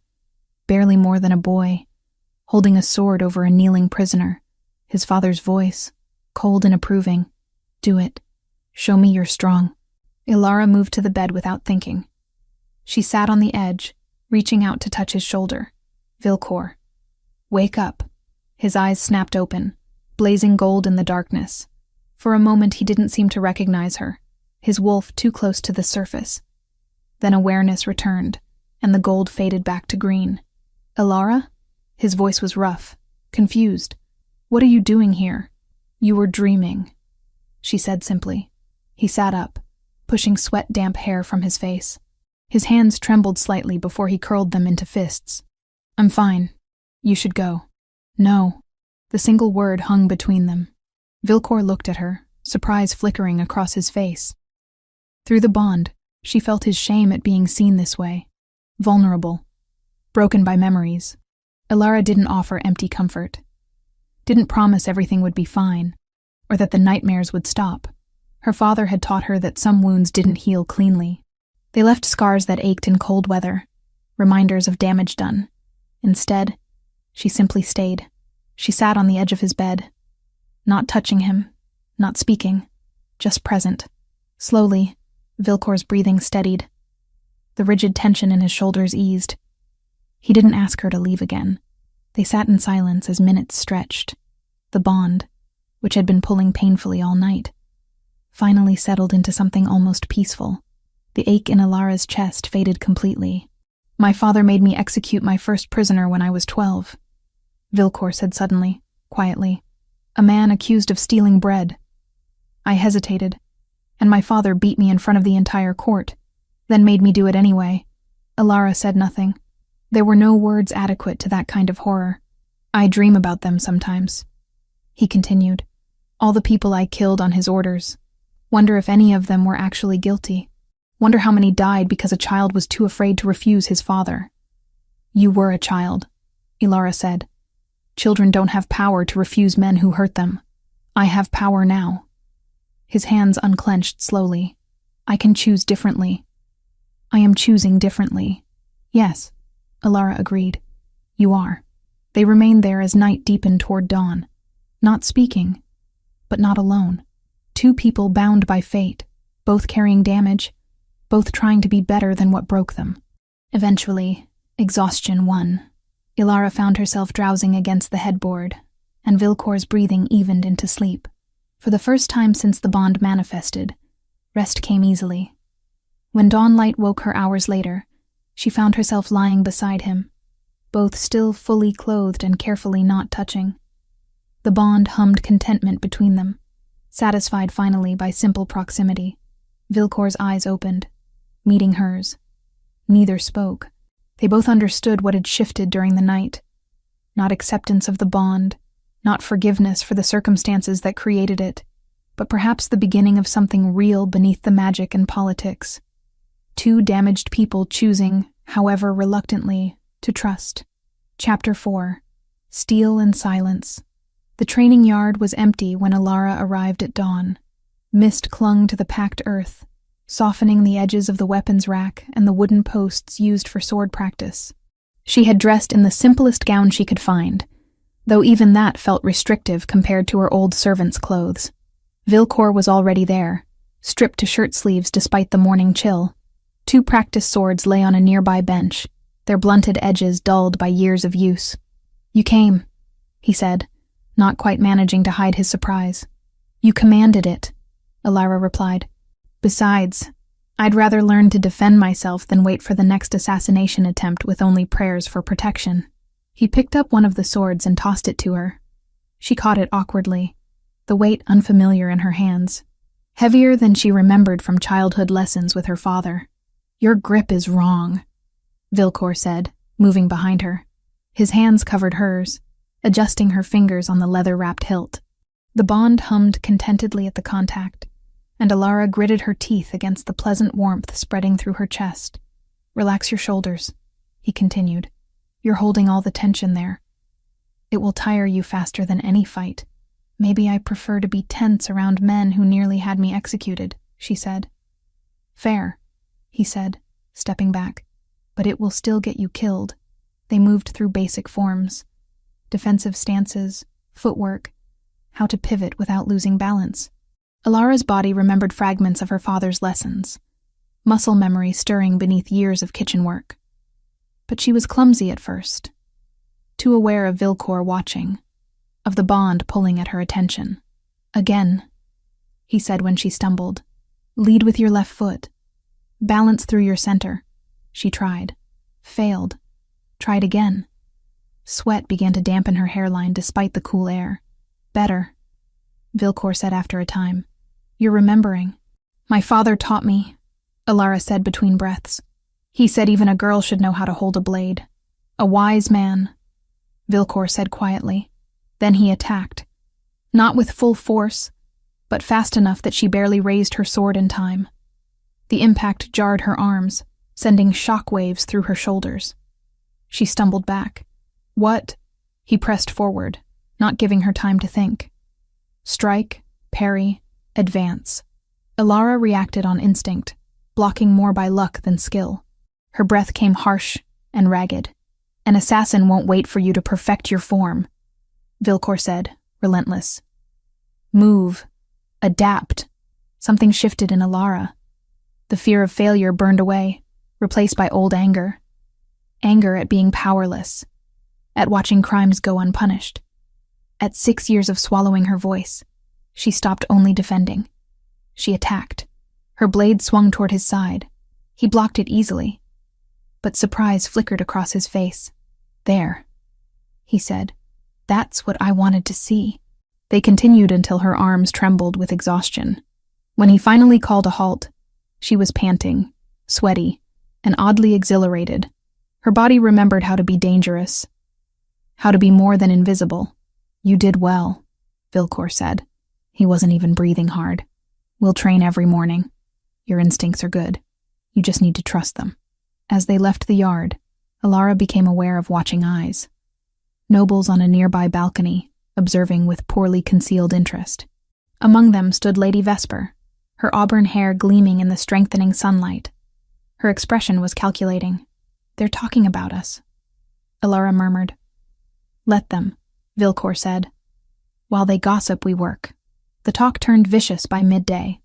A: barely more than a boy, holding a sword over a kneeling prisoner. His father's voice, cold and approving. Do it. Show me you're strong. Alara moved to the bed without thinking. She sat on the edge, reaching out to touch his shoulder. Vilcor. Wake up. His eyes snapped open, blazing gold in the darkness. For a moment he didn't seem to recognize her, his wolf too close to the surface. Then awareness returned, and the gold faded back to green. Alara? His voice was rough, confused. What are you doing here? You were dreaming, she said simply. He sat up, pushing sweat-damp hair from his face. His hands trembled slightly before he curled them into fists. I'm fine. You should go. No. The single word hung between them. Vilcor looked at her, surprise flickering across his face. Through the bond, she felt his shame at being seen this way. Vulnerable. Broken by memories. Alara didn't offer empty comfort. Didn't promise everything would be fine. or that the nightmares would stop. Her father had taught her that some wounds didn't heal cleanly. They left scars that ached in cold weather, reminders of damage done. Instead, she simply stayed. She sat on the edge of his bed, not touching him, not speaking, just present. Slowly, Vilcor's breathing steadied. The rigid tension in his shoulders eased. He didn't ask her to leave again. They sat in silence as minutes stretched. The bond, which had been pulling painfully all night, finally settled into something almost peaceful. The ache in Ilara's chest faded completely. "My father made me execute my first prisoner when I was 12, Vilcor said suddenly, quietly. "A man accused of stealing bread. I hesitated, and my father beat me in front of the entire court, then made me do it anyway." Ilara said nothing. There were no words adequate to that kind of horror. "I dream about them sometimes," he continued. "All the people I killed on his orders. Wonder if any of them were actually guilty. Wonder how many died because a child was too afraid to refuse his father." "You were a child," Ilara said. "Children don't have power to refuse men who hurt them. I have power now." His hands unclenched slowly. "I can choose differently." "I am choosing differently." "Yes," Ilara agreed. "You are." They remained there as night deepened toward dawn, not speaking, but not alone. Two people bound by fate, both carrying damage, both trying to be better than what broke them. Eventually, exhaustion won. Ilara found herself drowsing against the headboard, and Vilcor's breathing evened into sleep. For the first time since the bond manifested, rest came easily. When dawnlight woke her hours later, she found herself lying beside him, both still fully clothed and carefully not touching. The bond hummed contentment between them, satisfied finally by simple proximity. Vilcor's eyes opened, meeting hers. Neither spoke. They both understood what had shifted during the night. Not acceptance of the bond, not forgiveness for the circumstances that created it, but perhaps the beginning of something real beneath the magic and politics. Two damaged people choosing, however reluctantly, to trust. Chapter 4. Steel and Silence. The training yard was empty when Ilara arrived at dawn. Mist clung to the packed earth, softening the edges of the weapons rack and the wooden posts used for sword practice. She had dressed in the simplest gown she could find, though even that felt restrictive compared to her old servant's clothes. Vilcor was already there, stripped to shirt sleeves despite the morning chill. Two practice swords lay on a nearby bench, their blunted edges dulled by years of use. "You came," he said, not quite managing to hide his surprise. "You commanded it," Ilara replied. "Besides, I'd rather learn to defend myself than wait for the next assassination attempt with only prayers for protection." He picked up one of the swords and tossed it to her. She caught it awkwardly, the weight unfamiliar in her hands, heavier than she remembered from childhood lessons with her father. "Your grip is wrong," Vilcor said, moving behind her. His hands covered hers, adjusting her fingers on the leather-wrapped hilt. The bond hummed contentedly at the contact, and Ilara gritted her teeth against the pleasant warmth spreading through her chest. "Relax your shoulders," he continued. "You're holding all the tension there. It will tire you faster than any fight. Maybe I prefer to be tense around men who nearly had me executed," she said. "Fair," he said, stepping back. "But it will still get you killed." They moved through basic forms, defensive stances, footwork, how to pivot without losing balance. Ilara's body remembered fragments of her father's lessons, muscle memory stirring beneath years of kitchen work. But she was clumsy at first, too aware of Vilcor watching, of the bond pulling at her attention. "Again," he said when she stumbled. "Lead with your left foot. Balance through your center." She tried. Failed. Tried again. Sweat began to dampen her hairline despite the cool air. "Better," Vilcor said after a time. "You're remembering." "My father taught me," Ilara said between breaths. "He said even a girl should know how to hold a blade. A wise man," Vilcor said quietly. Then he attacked. Not with full force, but fast enough that she barely raised her sword in time. The impact jarred her arms, sending shock waves through her shoulders. She stumbled back. "What?" He pressed forward, not giving her time to think. "Strike," parry, advance. Alara reacted on instinct, blocking more by luck than skill. Her breath came harsh and ragged. An assassin won't wait for you to perfect your form, Vilcor said, relentless. Move. Adapt. Something shifted in Alara. The fear of failure burned away, replaced by old anger. Anger at being powerless, at watching crimes go unpunished. At 6 years of swallowing her voice, she stopped only defending. She attacked. Her blade swung toward his side. He blocked it easily. But surprise flickered across his face. There, he said. That's what I wanted to see. They continued until her arms trembled with exhaustion. When he finally called a halt, she was panting, sweaty, and oddly exhilarated. Her body remembered how to be dangerous, how to be more than invisible. You did well, Vilcor said. He wasn't even breathing hard. We'll train every morning. Your instincts are good. You just need to trust them. As they left the yard, Alara became aware of watching eyes. Nobles on a nearby balcony, observing with poorly concealed interest. Among them stood Lady Vesper, her auburn hair gleaming in the strengthening sunlight. Her expression was calculating. They're talking about us, Alara murmured. Let them, Vilcor said. While they gossip, we work. The talk turned vicious by midday.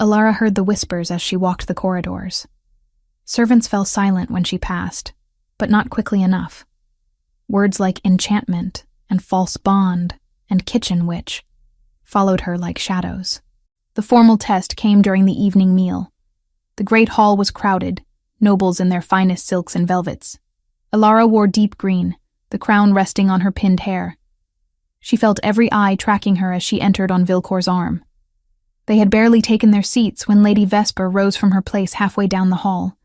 A: Alara heard the whispers as she walked the corridors. Servants fell silent when she passed, but not quickly enough. Words like enchantment and false bond and kitchen witch followed her like shadows. The formal test came during the evening meal. The great hall was crowded, nobles in their finest silks and velvets. Alara wore deep green, the crown resting on her pinned hair. She felt every eye tracking her as she entered on Vilcor's arm. They had barely taken their seats when Lady Vesper rose from her place halfway down the hall.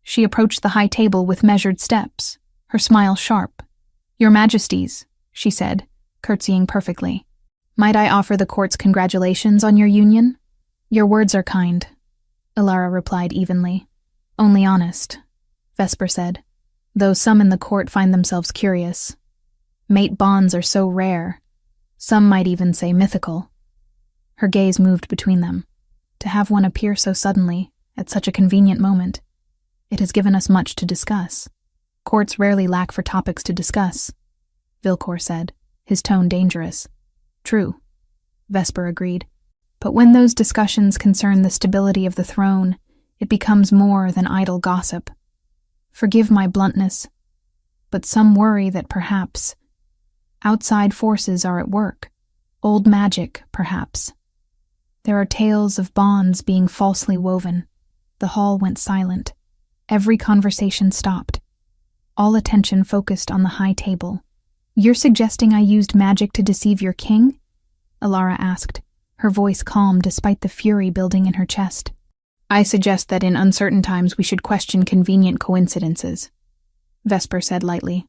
A: She approached the high table with measured steps, her smile sharp. Your Majesties, she said, curtsying perfectly. Might I offer the court's congratulations on your union? Your words are kind, Alara replied evenly. Only honest, Vesper said, though some in the court find themselves curious. Mate bonds are so rare. Some might even say mythical. Her gaze moved between them. To have one appear so suddenly, at such a convenient moment, it has given us much to discuss. Courts rarely lack for topics to discuss, Vilcor said, his tone dangerous. True, Vesper agreed. But when those discussions concern the stability of the throne, it becomes more than idle gossip. Forgive my bluntness, but some worry that perhaps outside forces are at work. Old magic, perhaps. There are tales of bonds being falsely woven. The hall went silent. Every conversation stopped. All attention focused on the high table. You're suggesting I used magic to deceive your king? Alara asked, her voice calm despite the fury building in her chest. I suggest that in uncertain times we should question convenient coincidences, Vesper said lightly.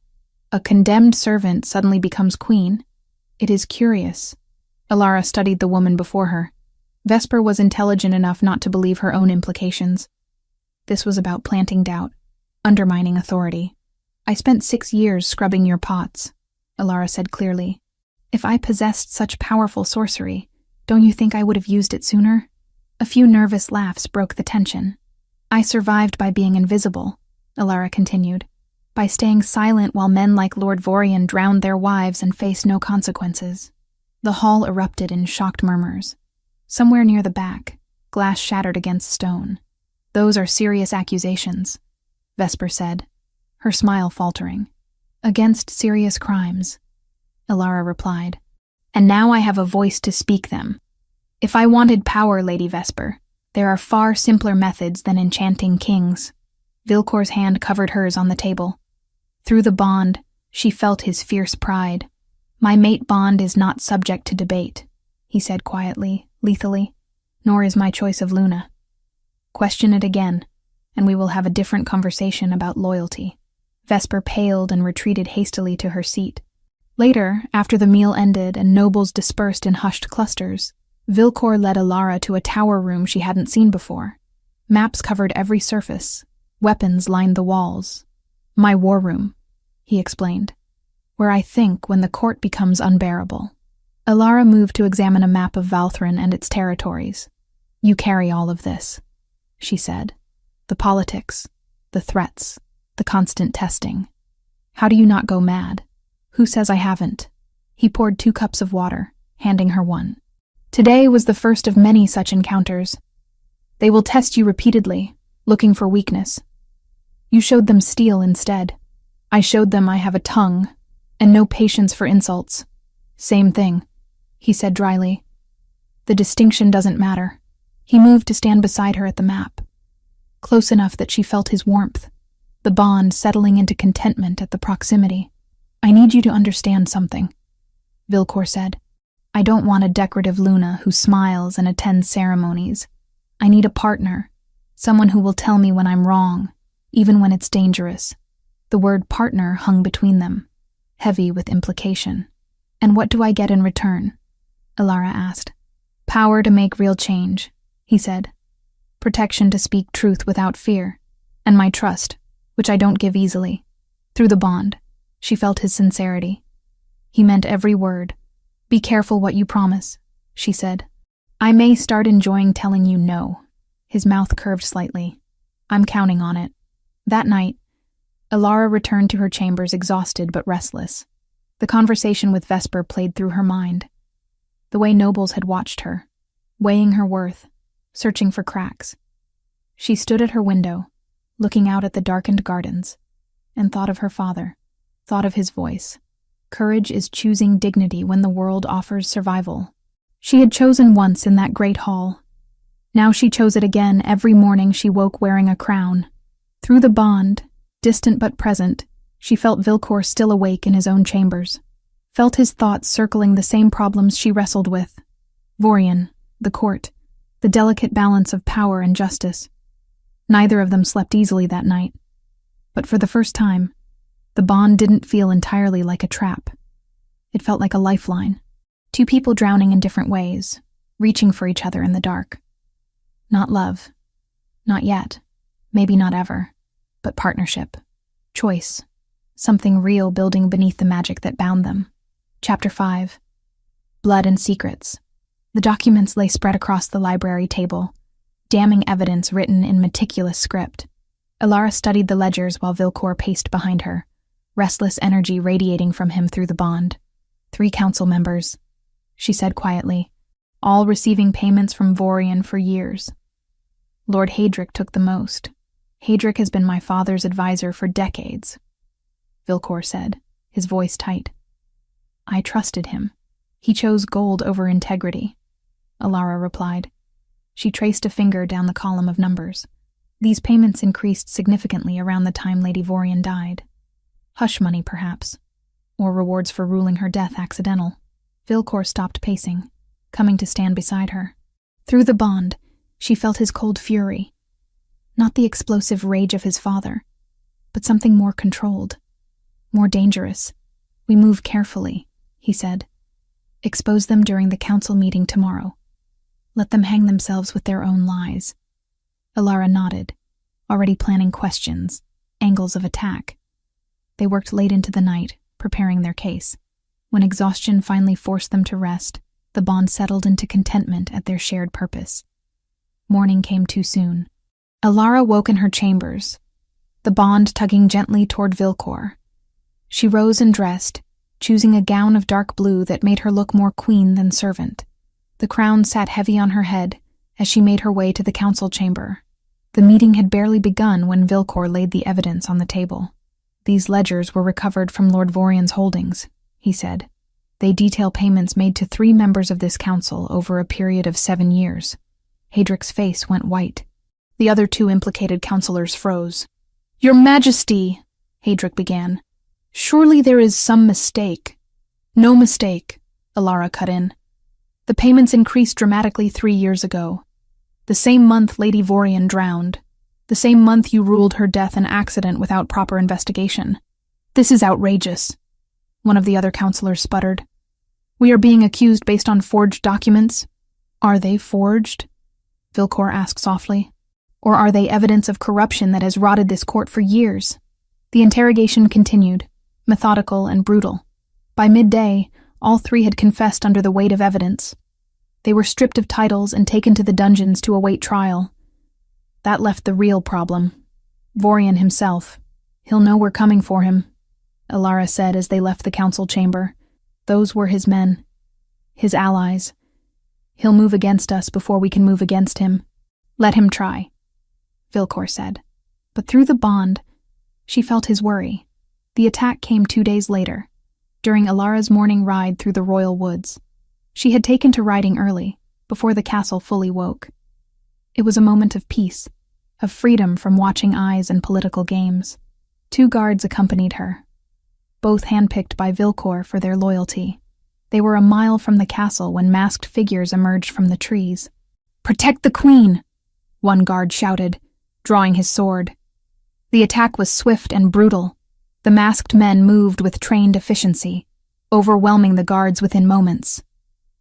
A: A condemned servant suddenly becomes queen. It is curious. Alara studied the woman before her. Vesper was intelligent enough not to believe her own implications. This was about planting doubt, undermining authority. I spent 6 years scrubbing your pots, Alara said clearly. If I possessed such powerful sorcery, don't you think I would have used it sooner? A few nervous laughs broke the tension. I survived by being invisible, Alara continued, by staying silent while men like Lord Vorian drowned their wives and faced no consequences. The hall erupted in shocked murmurs. Somewhere near the back, glass shattered against stone. Those are serious accusations, Vesper said, her smile faltering. Against serious crimes, Alara replied. And now I have a voice to speak them. If I wanted power, Lady Vesper, there are far simpler methods than enchanting kings. Vilcor's hand covered hers on the table. Through the bond, she felt his fierce pride. My mate bond is not subject to debate, he said quietly, lethally, nor is my choice of Luna. Question it again, and we will have a different conversation about loyalty. Vesper paled and retreated hastily to her seat. Later, after the meal ended and nobles dispersed in hushed clusters, Vilcor led Alara to a tower room she hadn't seen before. Maps covered every surface. Weapons lined the walls. My war room, he explained, where I think when the court becomes unbearable. Alara moved to examine a map of Valthrin and its territories. "You carry all of this," she said. "The politics, the threats, the constant testing. How do you not go mad? Who says I haven't?" He poured 2 cups of water, handing her one. "Today was the first of many such encounters. They will test you repeatedly, looking for weakness. You showed them steel instead. I showed them I have a tongue, and no patience for insults. Same thing," he said dryly. "The distinction doesn't matter." He moved to stand beside her at the map, close enough that she felt his warmth, the bond settling into contentment at the proximity. "I need you to understand something," Vilcor said. "I don't want a decorative Luna who smiles and attends ceremonies. I need a partner, someone who will tell me when I'm wrong, even when it's dangerous." The word partner hung between them, heavy with implication. "And what do I get in return?" Alara asked. "Power to make real change," he said. "Protection to speak truth without fear, and my trust, which I don't give easily." Through the bond, she felt his sincerity. He meant every word. "Be careful what you promise," she said. "I may start enjoying telling you no." His mouth curved slightly. "I'm counting on it." That night, Alara returned to her chambers exhausted but restless. The conversation with Vesper played through her mind. The way nobles had watched her, weighing her worth, searching for cracks. She stood at her window, looking out at the darkened gardens, and thought of her father, thought of his voice. Courage is choosing dignity when the world offers survival. She had chosen once in that great hall. Now she chose it again every morning she woke wearing a crown. Through the bond, distant but present, she felt Vilcor still awake in his own chambers, felt his thoughts circling the same problems she wrestled with. Vorian, the court, the delicate balance of power and justice. Neither of them slept easily that night. But for the first time, the bond didn't feel entirely like a trap. It felt like a lifeline. 2 people drowning in different ways, reaching for each other in the dark. Not love. Not yet. Maybe not ever. But partnership. Choice. Something real building beneath the magic that bound them. Chapter 5. Blood and Secrets. The documents lay spread across the library table, damning evidence written in meticulous script. Alara studied the ledgers while Vilcor paced behind her, restless energy radiating from him through the bond. 3 council members, she said quietly, all receiving payments from Vorian for years. Lord Hadric took the most. "Hadric has been my father's advisor for decades," Vilcor said, his voice tight. "I trusted him. He chose gold over integrity," Alara replied. She traced a finger down the column of numbers. These payments increased significantly around the time Lady Vorian died. Hush money, perhaps, or rewards for ruling her death accidental. Vilcor stopped pacing, coming to stand beside her. Through the bond, she felt his cold fury. Not the explosive rage of his father, but something more controlled, more dangerous. "We move carefully," he said. "Expose them during the council meeting tomorrow. Let them hang themselves with their own lies." Alara nodded, already planning questions, angles of attack. They worked late into the night, preparing their case. When exhaustion finally forced them to rest, the bond settled into contentment at their shared purpose. Morning came too soon. Alara woke in her chambers, the bond tugging gently toward Vilcor. She rose and dressed, choosing a gown of dark blue that made her look more queen than servant. The crown sat heavy on her head as she made her way to the council chamber. The meeting had barely begun when Vilcor laid the evidence on the table. "These ledgers were recovered from Lord Vorian's holdings," he said. "They detail payments made to 3 members of this council over a period of 7 years. Hadric's face went white. The other 2 implicated councillors froze. "Your Majesty," Hadric began. "Surely there is some mistake." "No mistake," Alara cut in. "The payments increased dramatically 3 years ago. The same month Lady Vorian drowned. The same month you ruled her death an accident without proper investigation. This is outrageous," one of the other councillors sputtered. "We are being accused based on forged documents." "Are they forged?" Vilcor asked softly. "Or are they evidence of corruption that has rotted this court for years?" The interrogation continued, methodical and brutal. By midday, All three had confessed under the weight of evidence. They were stripped of titles and taken to the dungeons to await trial. That left the real problem. Vorian himself. He'll know we're coming for him, Alara said as they left the council chamber. Those were his men. His allies. He'll move against us before we can move against him. Let him try, Vilcor said. But through the bond, she felt his worry. The attack came 2 days later, during Alara's morning ride through the royal woods. She had taken to riding early, before the castle fully woke. It was a moment of peace, of freedom from watching eyes and political games. 2 guards accompanied her, both handpicked by Vilcor for their loyalty. They were a mile from the castle when masked figures emerged from the trees. "Protect the queen!" one guard shouted, drawing his sword. The attack was swift and brutal. The masked men moved with trained efficiency, overwhelming the guards within moments.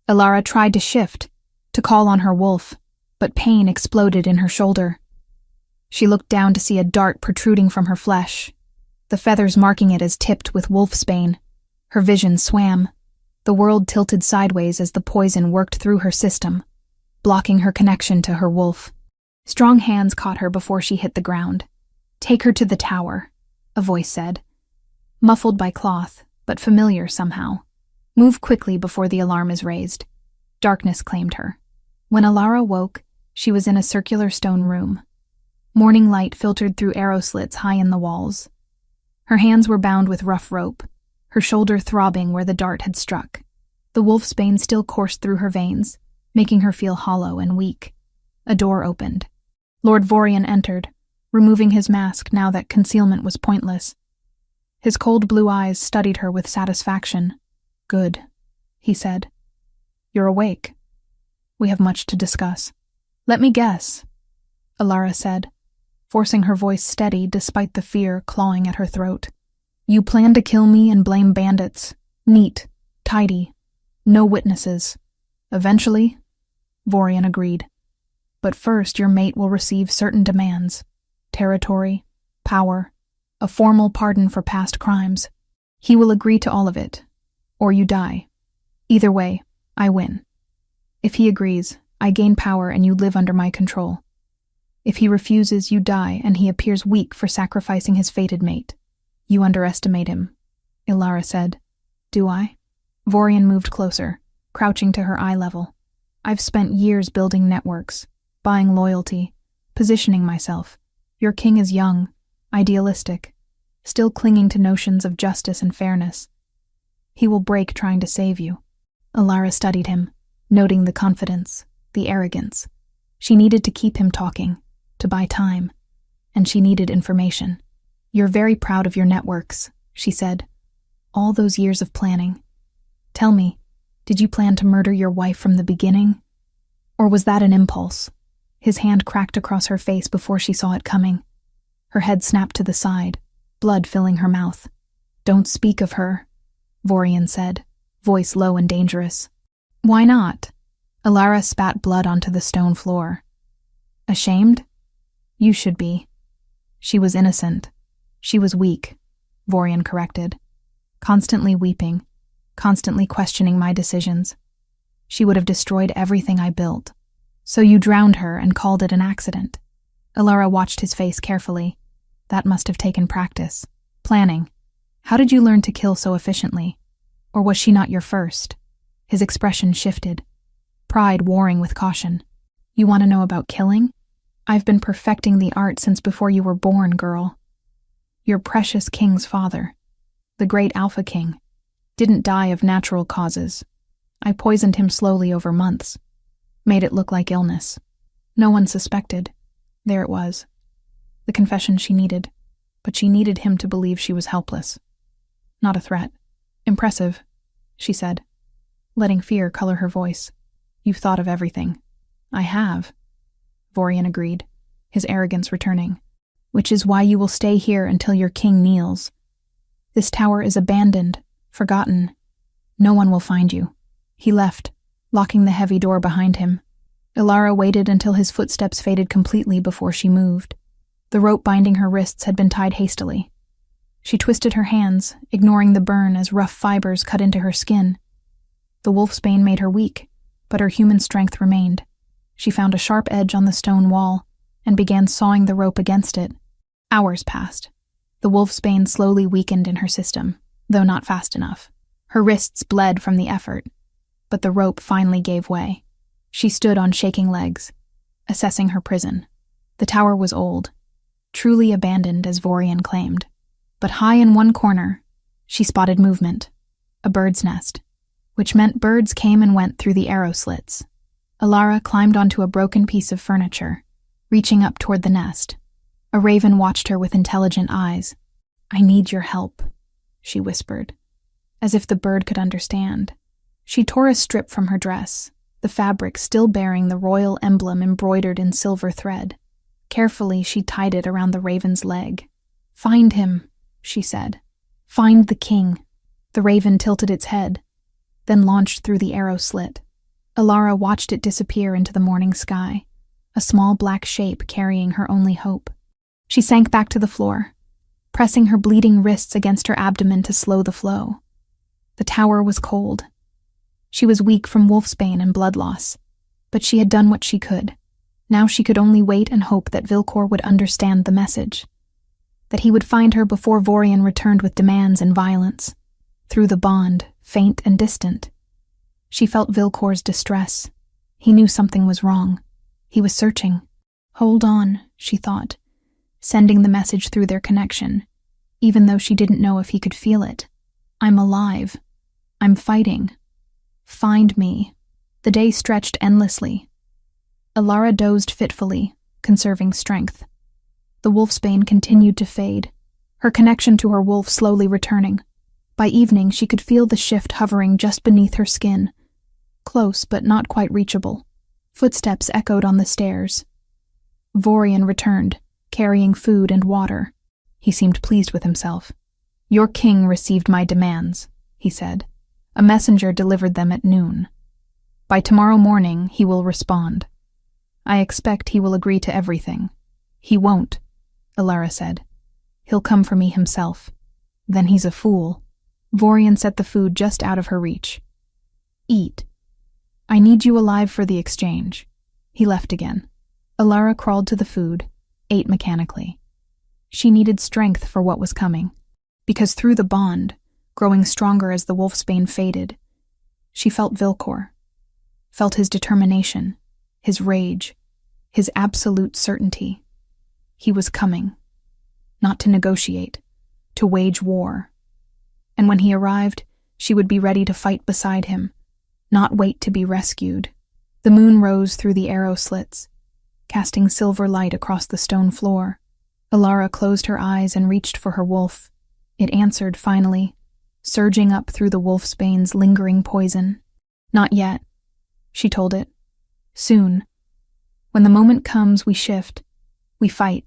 A: Alara tried to shift, to call on her wolf, but pain exploded in her shoulder. She looked down to see a dart protruding from her flesh, the feathers marking it as tipped with wolfsbane. Her vision swam. The world tilted sideways as the poison worked through her system, blocking her connection to her wolf. Strong hands caught her before she hit the ground. "Take her to the tower," a voice said, muffled by cloth, but familiar somehow. "Move quickly before the alarm is raised." Darkness claimed her. When Alara woke, she was in a circular stone room. Morning light filtered through arrow slits high in the walls. Her hands were bound with rough rope, her shoulder throbbing where the dart had struck. The wolfsbane still coursed through her veins, making her feel hollow and weak. A door opened. Lord Vorian entered, removing his mask now that concealment was pointless. His cold blue eyes studied her with satisfaction. "Good," he said. "You're awake. We have much to discuss." "Let me guess," Alara said, forcing her voice steady despite the fear clawing at her throat. "You plan to kill me and blame bandits. Neat, tidy, no witnesses. Eventually," Vorian agreed. "But first your mate will receive certain demands. Territory, power, a formal pardon for past crimes. He will agree to all of it, or you die. Either way, I win. If he agrees, I gain power and you live under my control. If he refuses, you die and he appears weak for sacrificing his fated mate. You underestimate him," Alara said. "Do I?" Vorian moved closer, crouching to her eye level. "I've spent years building networks, buying loyalty, positioning myself. Your king is young, idealistic, still clinging to notions of justice and fairness. He will break trying to save you." Alara studied him, noting the confidence, the arrogance. She needed to keep him talking, to buy time, and she needed information. "You're very proud of your networks," she said. "All those years of planning. Tell me, did you plan to murder your wife from the beginning? Or was that an impulse?" His hand cracked across her face before she saw it coming. Her head snapped to the side, blood filling her mouth. "Don't speak of her," Vorian said, voice low and dangerous. "Why not?" Alara spat blood onto the stone floor. "Ashamed? You should be. She was innocent. She was weak," Vorian corrected. "Constantly weeping, constantly questioning my decisions. She would have destroyed everything I built. So you drowned her and called it an accident." Alara watched his face carefully. That must have taken practice. Planning. How did you learn to kill so efficiently? Or was she not your first? His expression shifted, pride warring with caution. "You want to know about killing? I've been perfecting the art since before you were born, girl. Your precious king's father, the great Alpha King, didn't die of natural causes. I poisoned him slowly over months, made it look like illness. No one suspected. There it was. The confession she needed, but she needed him to believe she was helpless. Not a threat. Impressive," she said, letting fear color her voice. "You've thought of everything." "I have," Vorian agreed, his arrogance returning. "Which is why you will stay here until your king kneels. This tower is abandoned, forgotten. No one will find you." He left, locking the heavy door behind him. Alara waited until his footsteps faded completely before she moved. The rope binding her wrists had been tied hastily. She twisted her hands, ignoring the burn as rough fibers cut into her skin. The wolfsbane made her weak, but her human strength remained. She found a sharp edge on the stone wall and began sawing the rope against it. Hours passed. The wolfsbane slowly weakened in her system, though not fast enough. Her wrists bled from the effort, but the rope finally gave way. She stood on shaking legs, assessing her prison. The tower was old, truly abandoned as Vorian claimed. But high in one corner, she spotted movement, a bird's nest, which meant birds came and went through the arrow slits. Alara climbed onto a broken piece of furniture, reaching up toward the nest. A raven watched her with intelligent eyes. "I need your help," she whispered, as if the bird could understand. She tore a strip from her dress, the fabric still bearing the royal emblem embroidered in silver thread. Carefully, she tied it around the raven's leg. "Find him," she said. "Find the king." The raven tilted its head, then launched through the arrow slit. Alara watched it disappear into the morning sky, a small black shape carrying her only hope. She sank back to the floor, pressing her bleeding wrists against her abdomen to slow the flow. The tower was cold. She was weak from wolfsbane and blood loss, but she had done what she could. Now she could only wait and hope that Vilcor would understand the message, that he would find her before Vorian returned with demands and violence. Through the bond, faint and distant, she felt Vilcor's distress. He knew something was wrong. He was searching. "Hold on," she thought, sending the message through their connection, even though she didn't know if he could feel it. "I'm alive. I'm fighting. Find me." The day stretched endlessly. Alara dozed fitfully, conserving strength. The wolfsbane continued to fade, her connection to her wolf slowly returning. By evening, she could feel the shift hovering just beneath her skin, close but not quite reachable. Footsteps echoed on the stairs. Vorian returned, carrying food and water. He seemed pleased with himself. "Your king received my demands," he said. "A messenger delivered them at noon. By tomorrow morning, he will respond. I expect he will agree to everything." "He won't," Alara said. "He'll come for me himself." "Then he's a fool." Vorian set the food just out of her reach. "Eat. I need you alive for the exchange." He left again. Alara crawled to the food, ate mechanically. She needed strength for what was coming, because through the bond, growing stronger as the wolfsbane faded, she felt Vilcor, felt his determination, his rage, his absolute certainty. He was coming, not to negotiate, to wage war. And when he arrived, she would be ready to fight beside him, not wait to be rescued. The moon rose through the arrow slits, casting silver light across the stone floor. Alara closed her eyes and reached for her wolf. It answered finally, surging up through the wolfsbane's lingering poison. "Not yet," she told it. "Soon. When the moment comes, we shift. We fight.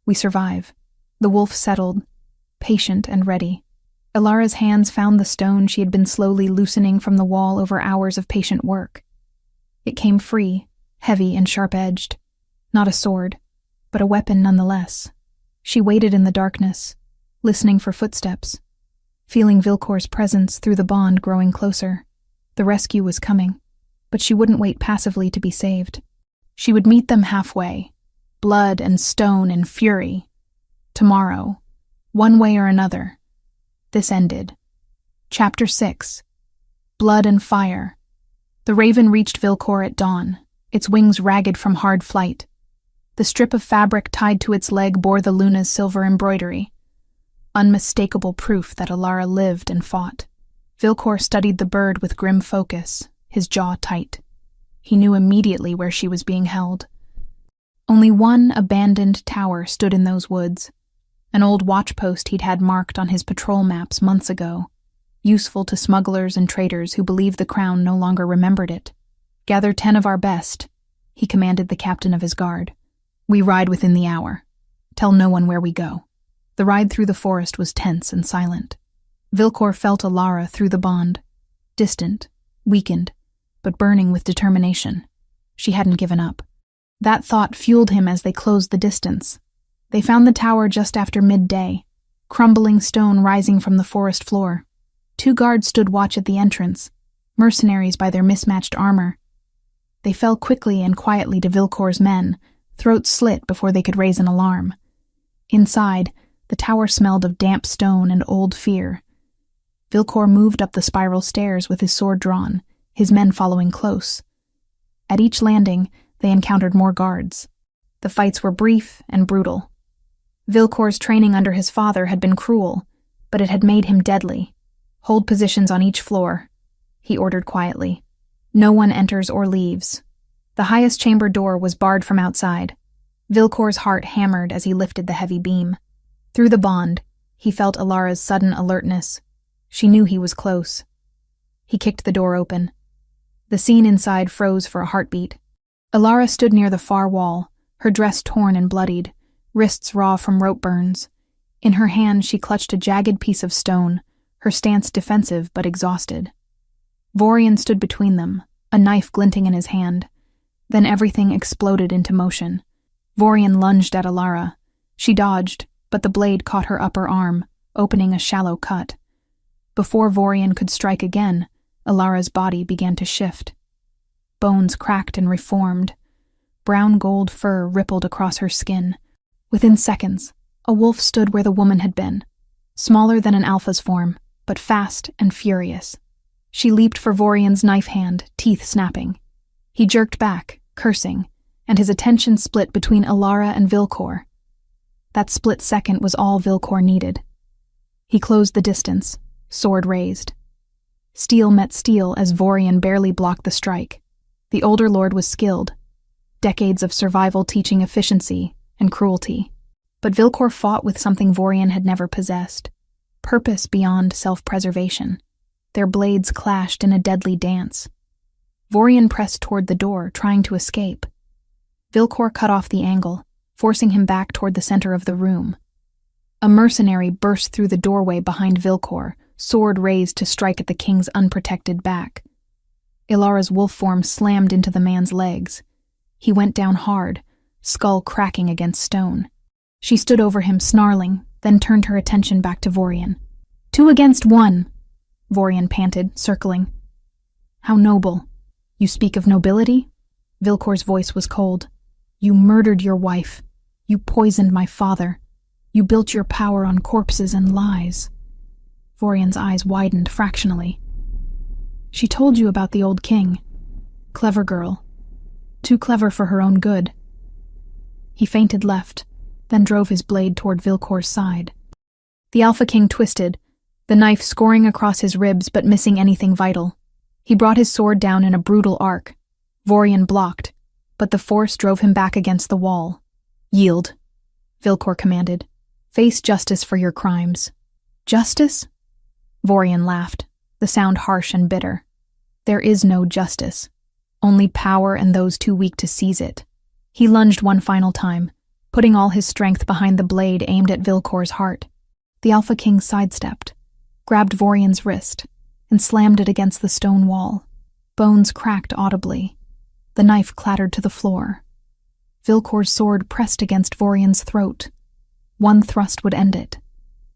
A: We survive." The wolf settled, patient and ready. Alara's hands found the stone she had been slowly loosening from the wall over hours of patient work. It came free, heavy and sharp-edged. Not a sword, but a weapon nonetheless. She waited in the darkness, listening for footsteps, feeling Vilcor's presence through the bond growing closer. The rescue was coming, but she wouldn't wait passively to be saved. She would meet them halfway, blood and stone and fury. Tomorrow, one way or another. This ended. Chapter 6. Blood and Fire. The raven reached Vilcor at dawn, its wings ragged from hard flight. The strip of fabric tied to its leg bore the Luna's silver embroidery, unmistakable proof that Alara lived and fought. Vilcor studied the bird with grim focus, his jaw tight. He knew immediately where she was being held. Only one abandoned tower stood in those woods, an old watchpost he'd had marked on his patrol maps months ago, useful to smugglers and traders who believed the crown no longer remembered it. "Gather 10 of our best," he commanded the captain of his guard. "We ride within the hour. Tell no one where we go." The ride through the forest was tense and silent. Vilcor felt Alara through the bond, distant, weakened, but burning with determination. She hadn't given up. That thought fueled him as they closed the distance. They found the tower just after midday, crumbling stone rising from the forest floor. 2 guards stood watch at the entrance, mercenaries by their mismatched armor. They fell quickly and quietly to Vilcor's men, throats slit before they could raise an alarm. Inside, the tower smelled of damp stone and old fear. Vilcor moved up the spiral stairs with his sword drawn, his men following close. At each landing, they encountered more guards. The fights were brief and brutal. Vilcor's training under his father had been cruel, but it had made him deadly. "Hold positions on each floor," he ordered quietly. "No one enters or leaves." The highest chamber door was barred from outside. Vilcor's heart hammered as he lifted the heavy beam. Through the bond, he felt Alara's sudden alertness. She knew he was close. He kicked the door open. The scene inside froze for a heartbeat. Alara stood near the far wall, her dress torn and bloodied, wrists raw from rope burns. In her hand she clutched a jagged piece of stone, her stance defensive but exhausted. Vorian stood between them, a knife glinting in his hand. Then everything exploded into motion. Vorian lunged at Alara. She dodged, but the blade caught her upper arm, opening a shallow cut. Before Vorian could strike again, Alara's body began to shift. Bones cracked and reformed. Brown gold fur rippled across her skin. Within seconds, a wolf stood where the woman had been, smaller than an alpha's form, but fast and furious. She leaped for Vorian's knife hand, teeth snapping. He jerked back, cursing, and his attention split between Alara and Vilcor. That split second was all Vilcor needed. He closed the distance, sword raised. Steel met steel as Vorian barely blocked the strike. The older lord was skilled, decades of survival teaching efficiency and cruelty. But Vilcor fought with something Vorian had never possessed, purpose beyond self-preservation. Their blades clashed in a deadly dance. Vorian pressed toward the door, trying to escape. Vilcor cut off the angle, forcing him back toward the center of the room. A mercenary burst through the doorway behind Vilcor, sword raised to strike at the king's unprotected back. Ilara's wolf form slammed into the man's legs. He went down hard, skull cracking against stone. She stood over him, snarling, then turned her attention back to Vorian. 2 against 1, Vorian panted, circling. "How noble. You speak of nobility?" Vilcor's voice was cold. "You murdered your wife. You poisoned my father. You built your power on corpses and lies." Vorian's eyes widened fractionally. "She told you about the old king. Clever girl. Too clever for her own good." He feinted left, then drove his blade toward Vilcor's side. The Alpha King twisted, the knife scoring across his ribs but missing anything vital. He brought his sword down in a brutal arc. Vorian blocked, but the force drove him back against the wall. "Yield," Vilcor commanded. "Face justice for your crimes." "Justice?" Vorian laughed, the sound harsh and bitter. "There is no justice. Only power and those too weak to seize it." He lunged one final time, putting all his strength behind the blade aimed at Vilcor's heart. The Alpha King sidestepped, grabbed Vorian's wrist, and slammed it against the stone wall. Bones cracked audibly. The knife clattered to the floor. Vilcor's sword pressed against Vorian's throat. One thrust would end it.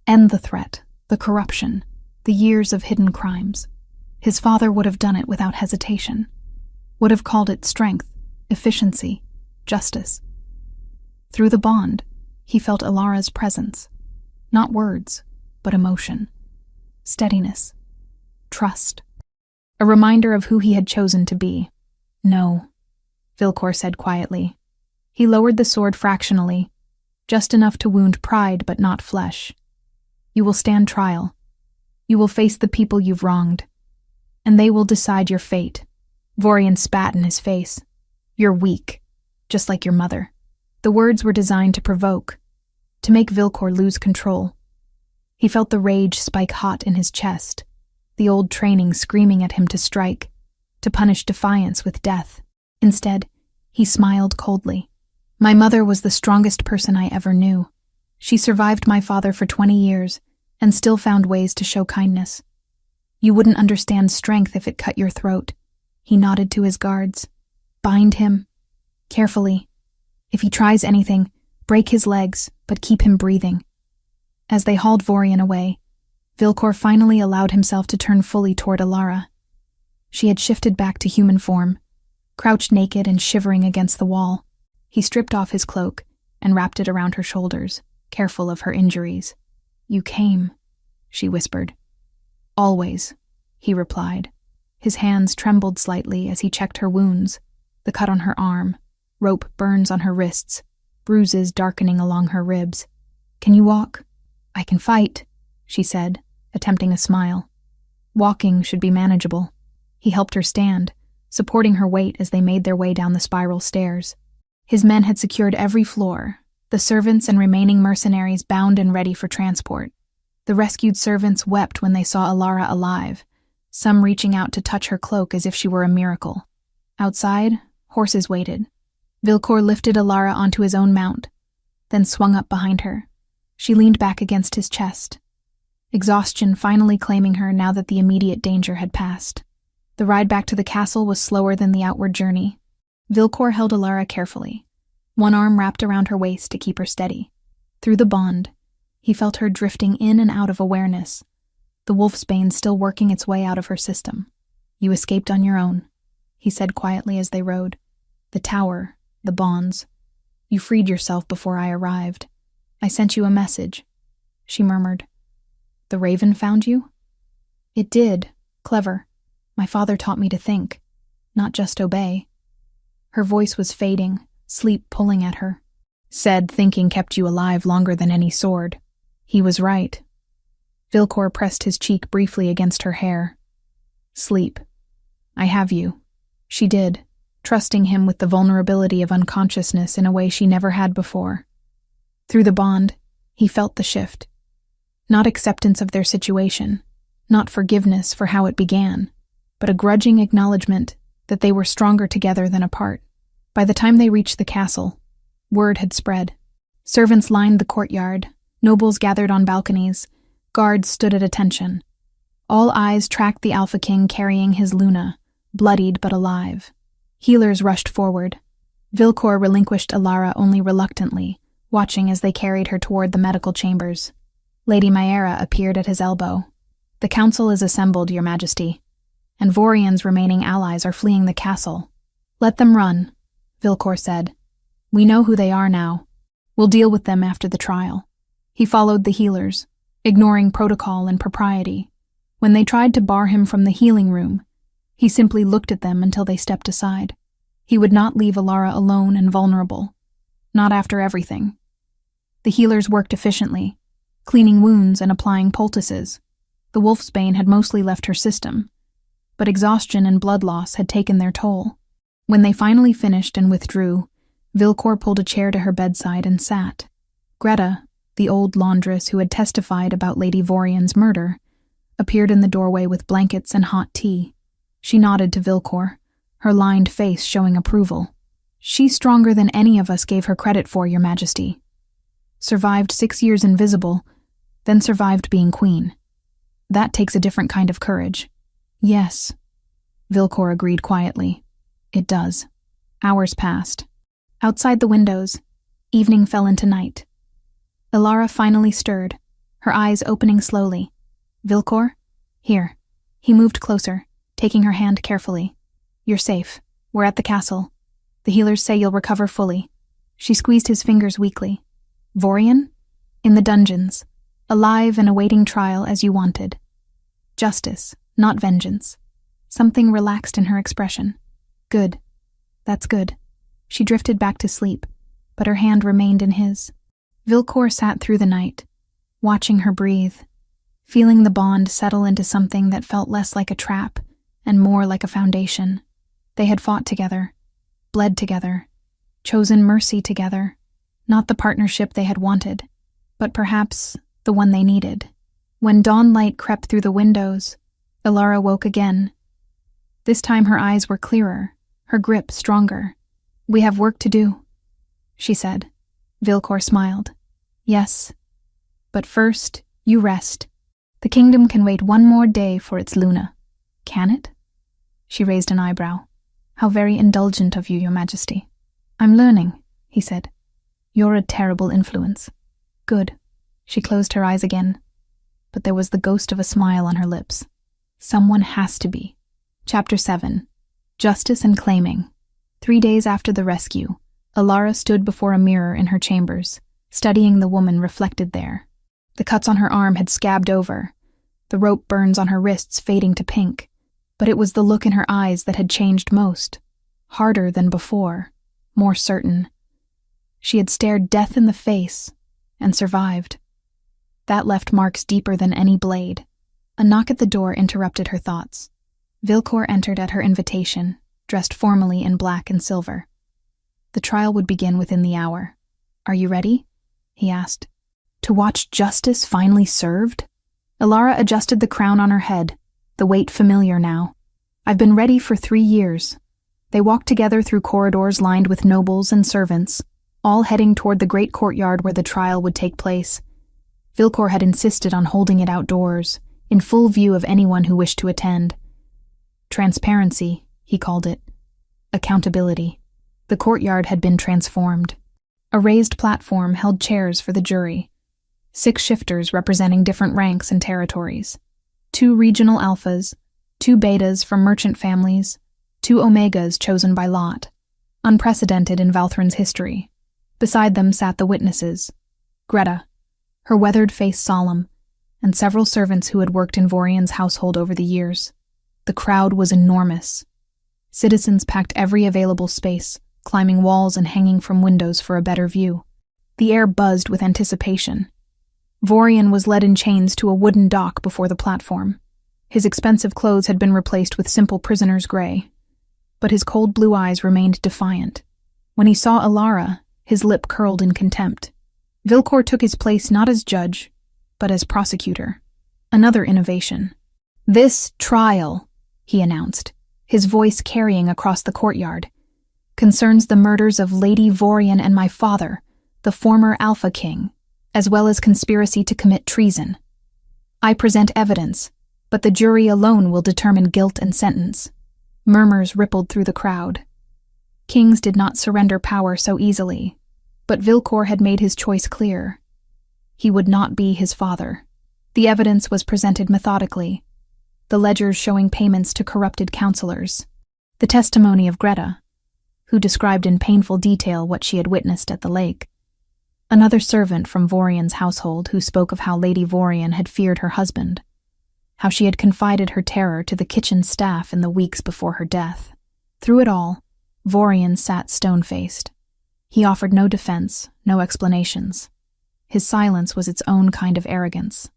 A: End the threat, the corruption, the years of hidden crimes. His father would have done it without hesitation. Would have called it strength, efficiency, justice. Through the bond, he felt Alara's presence. Not words, but emotion. Steadiness. Trust. A reminder of who he had chosen to be. "No," Vilcor said quietly. He lowered the sword fractionally, just enough to wound pride but not flesh. "You will stand trial. You will face the people you've wronged. And they will decide your fate." Vorian spat in his face. "You're weak, just like your mother." The words were designed to provoke, to make Vilcor lose control. He felt the rage spike hot in his chest, the old training screaming at him to strike, to punish defiance with death. Instead, he smiled coldly. "My mother was the strongest person I ever knew. She survived my father for 20 years and still found ways to show kindness. You wouldn't understand strength if it cut your throat." He nodded to his guards. "Bind him. Carefully. If he tries anything, break his legs, but keep him breathing." As they hauled Vorian away, Vilcor finally allowed himself to turn fully toward Alara. She had shifted back to human form, crouched naked and shivering against the wall. He stripped off his cloak and wrapped it around her shoulders, careful of her injuries. "You came," she whispered. "Always," he replied. His hands trembled slightly as he checked her wounds, the cut on her arm, rope burns on her wrists, bruises darkening along her ribs. "Can you walk?" "I can fight," she said, attempting a smile. Walking should be manageable. He helped her stand, supporting her weight as they made their way down the spiral stairs. His men had secured every floor, the servants and remaining mercenaries bound and ready for transport. The rescued servants wept when they saw Alara alive, some reaching out to touch her cloak as if she were a miracle. Outside, horses waited. Vilcor lifted Alara onto his own mount, then swung up behind her. She leaned back against his chest, exhaustion finally claiming her now that the immediate danger had passed. The ride back to the castle was slower than the outward journey. Vilcor held Alara carefully, one arm wrapped around her waist to keep her steady. Through the bond, he felt her drifting in and out of awareness, the wolfsbane still working its way out of her system. "You escaped on your own," he said quietly as they rode. "The tower, the bonds. You freed yourself before I arrived. I sent you a message," she murmured. "The raven found you?" "It did. Clever. My father taught me to think, not just obey." Her voice was fading, sleep pulling at her. "Said thinking kept you alive longer than any sword." He was right. Vilcor pressed his cheek briefly against her hair. "Sleep. I have you." She did, trusting him with the vulnerability of unconsciousness in a way she never had before. Through the bond, he felt the shift. Not acceptance of their situation, not forgiveness for how it began, but a grudging acknowledgement that they were stronger together than apart. By the time they reached the castle, word had spread. Servants lined the courtyard, nobles gathered on balconies, guards stood at attention. All eyes tracked the Alpha King carrying his Luna, bloodied but alive. Healers rushed forward. Vilcor relinquished Alara only reluctantly, watching as they carried her toward the medical chambers. Lady Maera appeared at his elbow. "The council is assembled, Your Majesty, and Vorian's remaining allies are fleeing the castle." "Let them run," Vilcor said. "We know who they are now. We'll deal with them after the trial." He followed the healers, ignoring protocol and propriety. When they tried to bar him from the healing room, he simply looked at them until they stepped aside. He would not leave Alara alone and vulnerable. Not after everything. The healers worked efficiently, cleaning wounds and applying poultices. The wolfsbane had mostly left her system, but exhaustion and blood loss had taken their toll. When they finally finished and withdrew, Vilcor pulled a chair to her bedside and sat. Greta, the old laundress who had testified about Lady Vorian's murder, appeared in the doorway with blankets and hot tea. She nodded to Vilcor, her lined face showing approval. "She's stronger than any of us gave her credit for, Your Majesty. Survived 6 years invisible, then survived being queen. That takes a different kind of courage." "Yes," Vilcor agreed quietly. "It does." Hours passed. Outside the windows, evening fell into night. Alara finally stirred, her eyes opening slowly. "Vilcor? Here." He moved closer, taking her hand carefully. "You're safe. We're at the castle. The healers say you'll recover fully." She squeezed his fingers weakly. "Vorian? In the dungeons, alive and awaiting trial as you wanted. Justice, not vengeance." Something relaxed in her expression. "Good. That's good." She drifted back to sleep, but her hand remained in his. Vilcor sat through the night, watching her breathe, feeling the bond settle into something that felt less like a trap and more like a foundation. They had fought together, bled together, chosen mercy together, not the partnership they had wanted, but perhaps the one they needed. When dawn light crept through the windows, Alara woke again. This time her eyes were clearer, her grip stronger. "We have work to do," she said. Vilcor smiled. "Yes, but first, you rest. The kingdom can wait one more day for its Luna." "Can it?" She raised an eyebrow. "How very indulgent of you, Your Majesty." "I'm learning," he said. "You're a terrible influence." "Good." She closed her eyes again, but there was the ghost of a smile on her lips. "Someone has to be. Chapter 7. Justice and Claiming. 3 days after the rescue, Alara stood before a mirror in her chambers, studying the woman reflected there. The cuts on her arm had scabbed over, the rope burns on her wrists fading to pink, but it was the look in her eyes that had changed most. Harder than before, more certain. She had stared death in the face and survived. That left marks deeper than any blade. A knock at the door interrupted her thoughts. Vilcor entered at her invitation, dressed formally in black and silver. The trial would begin within the hour. "Are you ready?" he asked. "To watch justice finally served?" Alara adjusted the crown on her head, the weight familiar now. "I've been ready for 3 years." They walked together through corridors lined with nobles and servants, all heading toward the great courtyard where the trial would take place. Vilcor had insisted on holding it outdoors, in full view of anyone who wished to attend. Transparency, he called it. Accountability. The courtyard had been transformed. A raised platform held chairs for the jury. 6 shifters representing different ranks and territories. 2 regional alphas, 2 betas from merchant families, 2 omegas chosen by lot. Unprecedented in Valthrin's history. Beside them sat the witnesses. Greta, her weathered face solemn, and several servants who had worked in Vorian's household over the years. The crowd was enormous. Citizens packed every available space, climbing walls and hanging from windows for a better view. The air buzzed with anticipation. Vorian was led in chains to a wooden dock before the platform. His expensive clothes had been replaced with simple prisoner's gray, but his cold blue eyes remained defiant. When he saw Alara, his lip curled in contempt. Vilcor took his place not as judge, but as prosecutor. Another innovation. "This trial," he announced, his voice carrying across the courtyard, "concerns the murders of Lady Vorian and my father, the former Alpha King, as well as conspiracy to commit treason. I present evidence, but the jury alone will determine guilt and sentence." Murmurs rippled through the crowd. Kings did not surrender power so easily, but Vilcor had made his choice clear. He would not be his father. The evidence was presented methodically, the ledgers showing payments to corrupted counselors, the testimony of Greta, who described in painful detail what she had witnessed at the lake, another servant from Vorian's household who spoke of how Lady Vorian had feared her husband, how she had confided her terror to the kitchen staff in the weeks before her death. Through it all, Vorian sat stone-faced. He offered no defense, no explanations. His silence was its own kind of arrogance.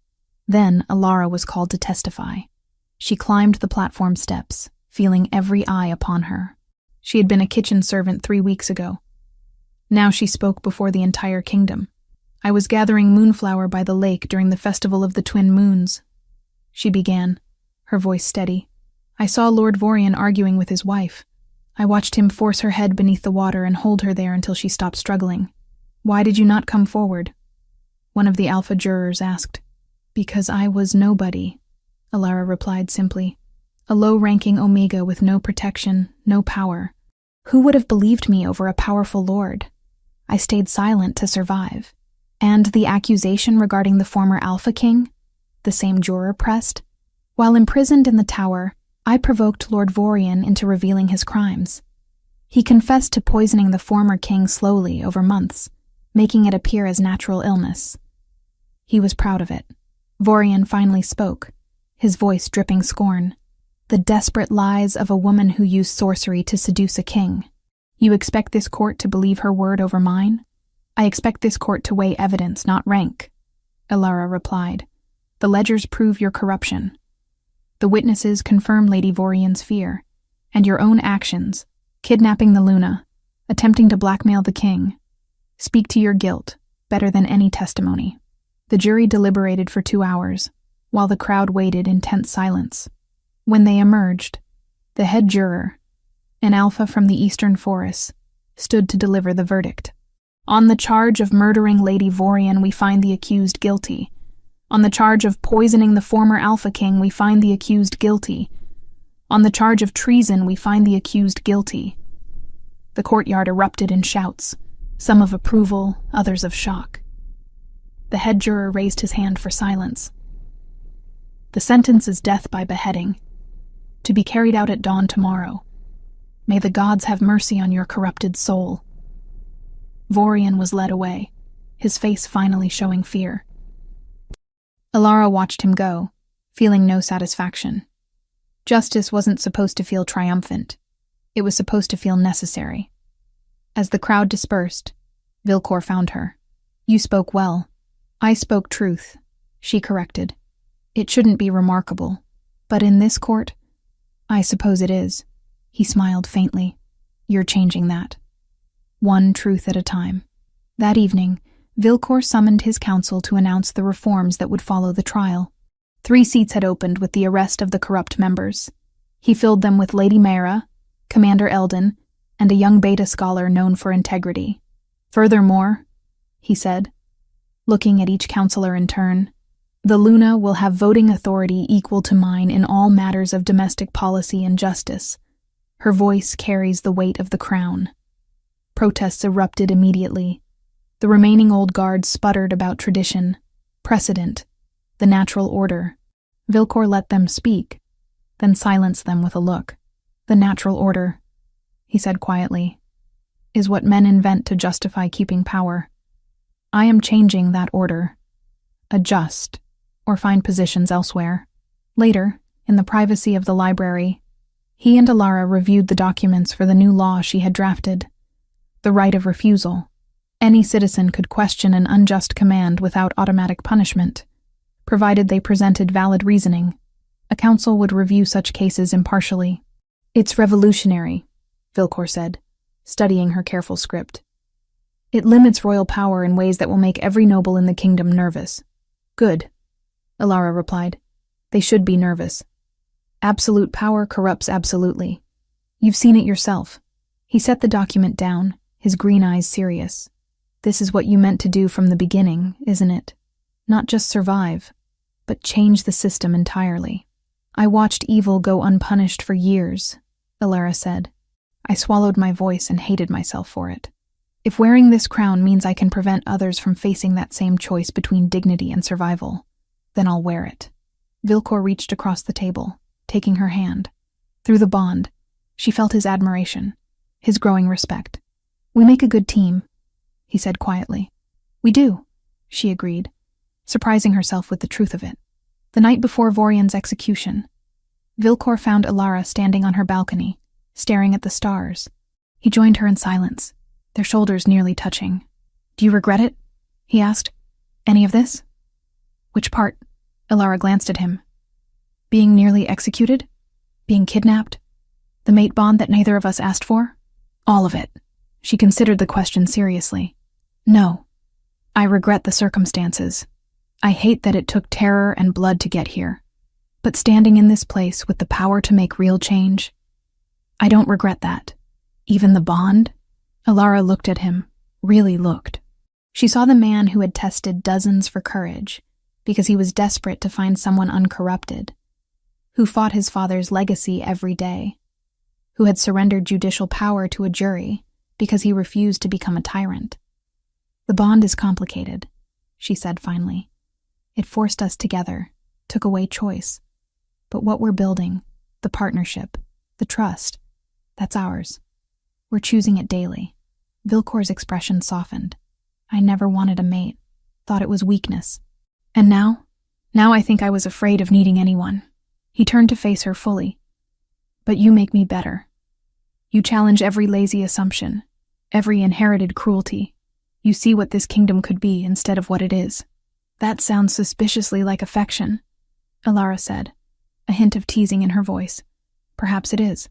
A: Then Alara was called to testify. She climbed the platform steps, feeling every eye upon her. She had been a kitchen servant 3 weeks ago. Now she spoke before the entire kingdom. "I was gathering moonflower by the lake during the festival of the twin moons," she began, her voice steady. "I saw Lord Vorian arguing with his wife. I watched him force her head beneath the water and hold her there until she stopped struggling. Why did you not come forward?" One of the alpha jurors asked. "Because I was nobody," Alara replied simply. "A low-ranking omega with no protection, no power. Who would have believed me over a powerful lord? I stayed silent to survive." "And the accusation regarding the former Alpha King?" the same juror pressed. "While imprisoned in the tower, I provoked Lord Vorian into revealing his crimes. He confessed to poisoning the former king slowly over months, making it appear as natural illness. He was proud of it." Vorian finally spoke, his voice dripping scorn. "The desperate lies of a woman who used sorcery to seduce a king. You expect this court to believe her word over mine?" "I expect this court to weigh evidence, not rank," Alara replied. "The ledgers prove your corruption. The witnesses confirm Lady Vorian's fear, and your own actions, kidnapping the Luna, attempting to blackmail the king, speak to your guilt better than any testimony." The jury deliberated for 2 hours, while the crowd waited in tense silence. When they emerged, the head juror, an alpha from the eastern forests, stood to deliver the verdict. "On the charge of murdering Lady Vorian, we find the accused guilty. On the charge of poisoning the former Alpha King, we find the accused guilty. On the charge of treason, we find the accused guilty." The courtyard erupted in shouts, some of approval, others of shock. The head juror raised his hand for silence. "The sentence is death by beheading." to be carried out at dawn tomorrow. May the gods have mercy on your corrupted soul." Vorian was led away, his face finally showing fear. Alara watched him go, feeling no satisfaction. Justice wasn't supposed to feel triumphant. It was supposed to feel necessary. As the crowd dispersed, Vilcor found her. "You spoke well. I spoke truth," she corrected. "It shouldn't be remarkable, but in this court, I suppose it is." He smiled faintly. "You're changing that. One truth at a time." That evening, Vilcor summoned his council to announce the reforms that would follow the trial. 3 seats had opened with the arrest of the corrupt members. He filled them with Lady Mayra, Commander Eldon, and a young beta scholar known for integrity. "Furthermore," he said, looking at each counselor in turn, "the Luna will have voting authority equal to mine in all matters of domestic policy and justice. Her voice carries the weight of the crown." Protests erupted immediately. The remaining old guards sputtered about tradition, precedent, the natural order. Vilcor let them speak, then silenced them with a look. "The natural order," he said quietly, "is what men invent to justify keeping power. I am changing that order. Adjust, or find positions elsewhere." Later, in the privacy of the library, he and Alara reviewed the documents for the new law she had drafted. The right of refusal. Any citizen could question an unjust command without automatic punishment, provided they presented valid reasoning. A council would review such cases impartially. "It's revolutionary," Vilcor said, studying her careful script. "It limits royal power in ways that will make every noble in the kingdom nervous." "Good," Alara replied. "They should be nervous. Absolute power corrupts absolutely. You've seen it yourself." He set the document down, his green eyes serious. "This is what you meant to do from the beginning, isn't it? Not just survive, but change the system entirely." "I watched evil go unpunished for years," Alara said. "I swallowed my voice and hated myself for it. If wearing this crown means I can prevent others from facing that same choice between dignity and survival, then I'll wear it." Vilcor reached across the table, taking her hand. Through the bond, she felt his admiration, his growing respect. "We make a good team," he said quietly. "We do," she agreed, surprising herself with the truth of it. The night before Vorian's execution, Vilcor found Alara standing on her balcony, staring at the stars. He joined her in silence, their shoulders nearly touching. "Do you regret it?" he asked. "Any of this?" "Which part?" Alara glanced at him. "Being nearly executed? Being kidnapped? The mate bond that neither of us asked for?" "All of it." She considered the question seriously. "No. I regret the circumstances. I hate that it took terror and blood to get here. But standing in this place with the power to make real change, I don't regret that. Even the bond?" Alara looked at him, really looked. She saw the man who had tested dozens for courage, because he was desperate to find someone uncorrupted, who fought his father's legacy every day, who had surrendered judicial power to a jury because he refused to become a tyrant. "The bond is complicated," she said finally. "It forced us together, took away choice. But what we're building, the partnership, the trust, that's ours. We're choosing it daily." Vilcor's expression softened. "I never wanted a mate, thought it was weakness. And now I think I was afraid of needing anyone." He turned to face her fully. "But you make me better. You challenge every lazy assumption, every inherited cruelty. You see what this kingdom could be instead of what it is." "That sounds suspiciously like affection," Alara said, a hint of teasing in her voice. "Perhaps it is."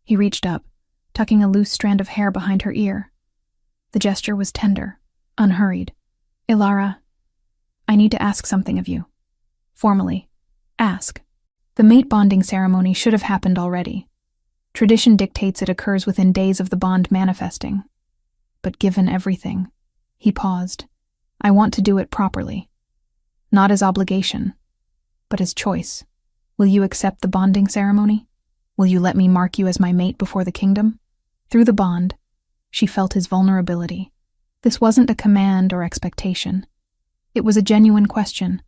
A: He reached up, tucking a loose strand of hair behind her ear. The gesture was tender, unhurried. "Alara, I need to ask something of you. Formally. Ask." The mate bonding ceremony should have happened already. Tradition dictates it occurs within days of the bond manifesting. But given everything, he paused. "I want to do it properly. Not as obligation, but as choice. Will you accept the bonding ceremony? Will you let me mark you as my mate before the kingdom?" Through the bond, she felt his vulnerability. This wasn't a command or expectation. It was a genuine question,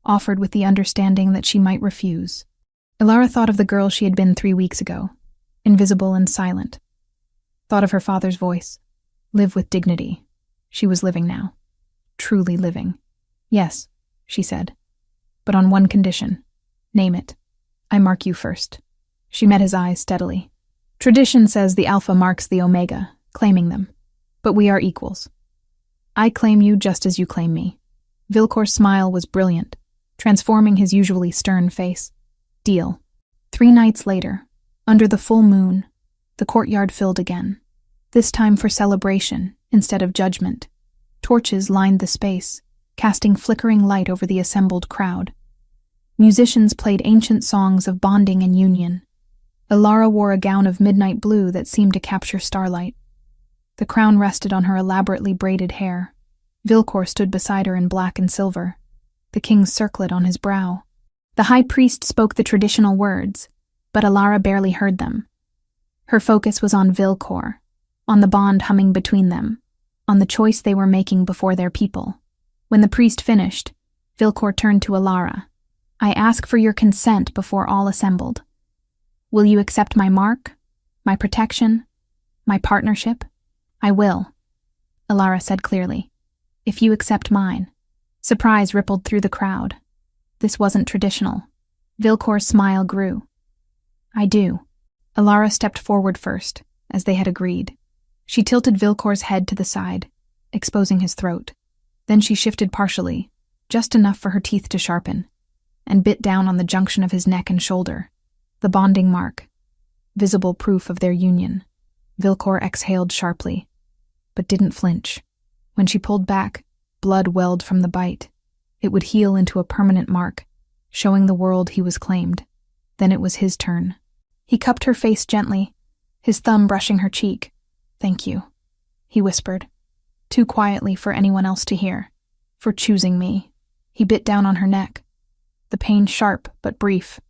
A: offered with the understanding that she might refuse. Ilara thought of the girl she had been 3 weeks ago, invisible and silent. Thought of her father's voice. Live with dignity. She was living now. Truly living. Yes, she said. But on one condition. Name it. I mark you first. She met his eyes steadily. Tradition says the alpha marks the omega, claiming them. But we are equals. I claim you just as you claim me. Vilcor's smile was brilliant, transforming his usually stern face. Deal. 3 nights later, under the full moon, the courtyard filled again. This time for celebration instead of judgment. Torches lined the space, casting flickering light over the assembled crowd. Musicians played ancient songs of bonding and union. Ilara wore a gown of midnight blue that seemed to capture starlight. The crown rested on her elaborately braided hair. Vilcor stood beside her in black and silver, the king's circlet on his brow. The high priest spoke the traditional words, but Ilara barely heard them. Her focus was on Vilcor, on the bond humming between them, on the choice they were making before their people. When the priest finished, Vilcor turned to Ilara. I ask for your consent before all assembled. Will you accept my mark, my protection, my partnership? I will, Ilara said clearly. If you accept mine. Surprise rippled through the crowd. This wasn't traditional. Vilcor's smile grew. I do. Ilara stepped forward first, as they had agreed. She tilted Vilcor's head to the side, exposing his throat. Then she shifted partially, just enough for her teeth to sharpen, and bit down on the junction of his neck and shoulder, the bonding mark, visible proof of their union. Vilcor exhaled sharply, but didn't flinch. When she pulled back, blood welled from the bite. It would heal into a permanent mark, showing the world he was claimed. Then it was his turn. He cupped her face gently, his thumb brushing her cheek. Thank you, he whispered, too quietly for anyone else to hear. For choosing me. He bit down on her neck, the pain sharp but brief.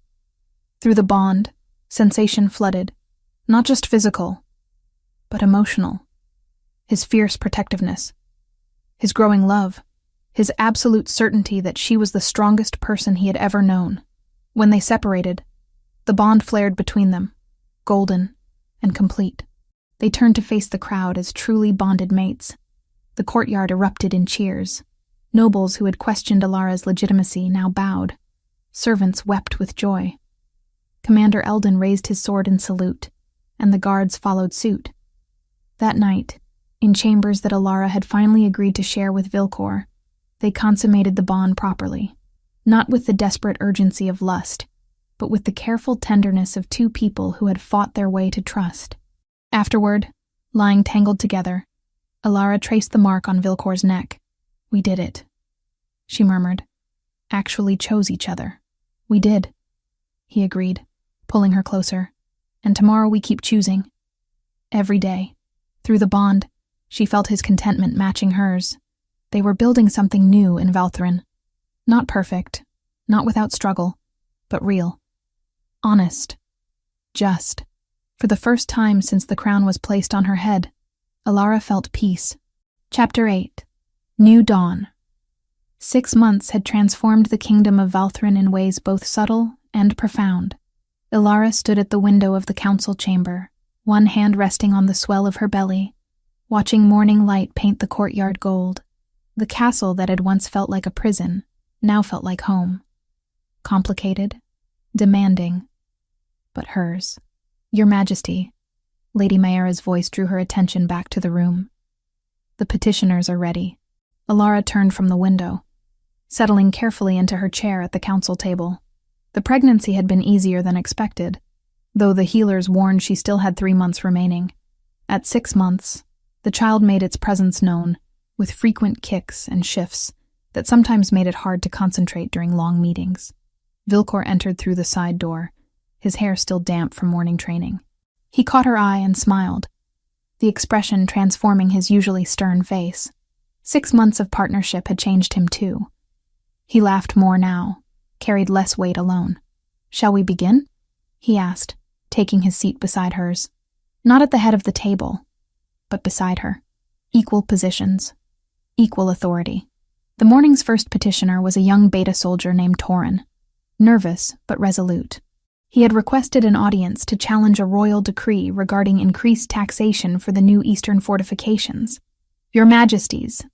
A: Through the bond, sensation flooded, not just physical, but emotional. His fierce protectiveness, his growing love, his absolute certainty that she was the strongest person he had ever known. When they separated, the bond flared between them, golden and complete. They turned to face the crowd as truly bonded mates. The courtyard erupted in cheers. Nobles who had questioned Ilara's legitimacy now bowed. Servants wept with joy. Commander Eldon raised his sword in salute, and the guards followed suit. That night, in chambers that Ilara had finally agreed to share with Vilcor, they consummated the bond properly, not with the desperate urgency of lust, but with the careful tenderness of 2 people who had fought their way to trust. Afterward, lying tangled together, Ilara traced the mark on Vilcor's neck. We did it, she murmured. Actually chose each other. We did, he agreed, pulling her closer. And tomorrow we keep choosing. Every day. Through the bond, she felt his contentment matching hers. They were building something new in Valthrin. Not perfect, not without struggle, but real. Honest. Just. For the first time since the crown was placed on her head, Ilara felt peace. Chapter 8. New Dawn. 6 months had transformed the kingdom of Valthrin in ways both subtle and profound. Ilara stood at the window of the council chamber, one hand resting on the swell of her belly, watching morning light paint the courtyard gold. The castle that had once felt like a prison now felt like home. Complicated, demanding, but hers. Your Majesty, Lady Mayara's voice drew her attention back to the room. The petitioners are ready. Ilara turned from the window, settling carefully into her chair at the council table. The pregnancy had been easier than expected, though the healers warned she still had 3 months remaining. At 6 months, the child made its presence known, with frequent kicks and shifts that sometimes made it hard to concentrate during long meetings. Vilcor entered through the side door, his hair still damp from morning training. He caught her eye and smiled, the expression transforming his usually stern face. 6 months of partnership had changed him too. He laughed more now, carried less weight alone. Shall we begin? He asked, taking his seat beside hers. Not at the head of the table, but beside her. Equal positions. Equal authority. The morning's first petitioner was a young beta soldier named Torin. Nervous, but resolute. He had requested an audience to challenge a royal decree regarding increased taxation for the new eastern fortifications. "Your Majesties,"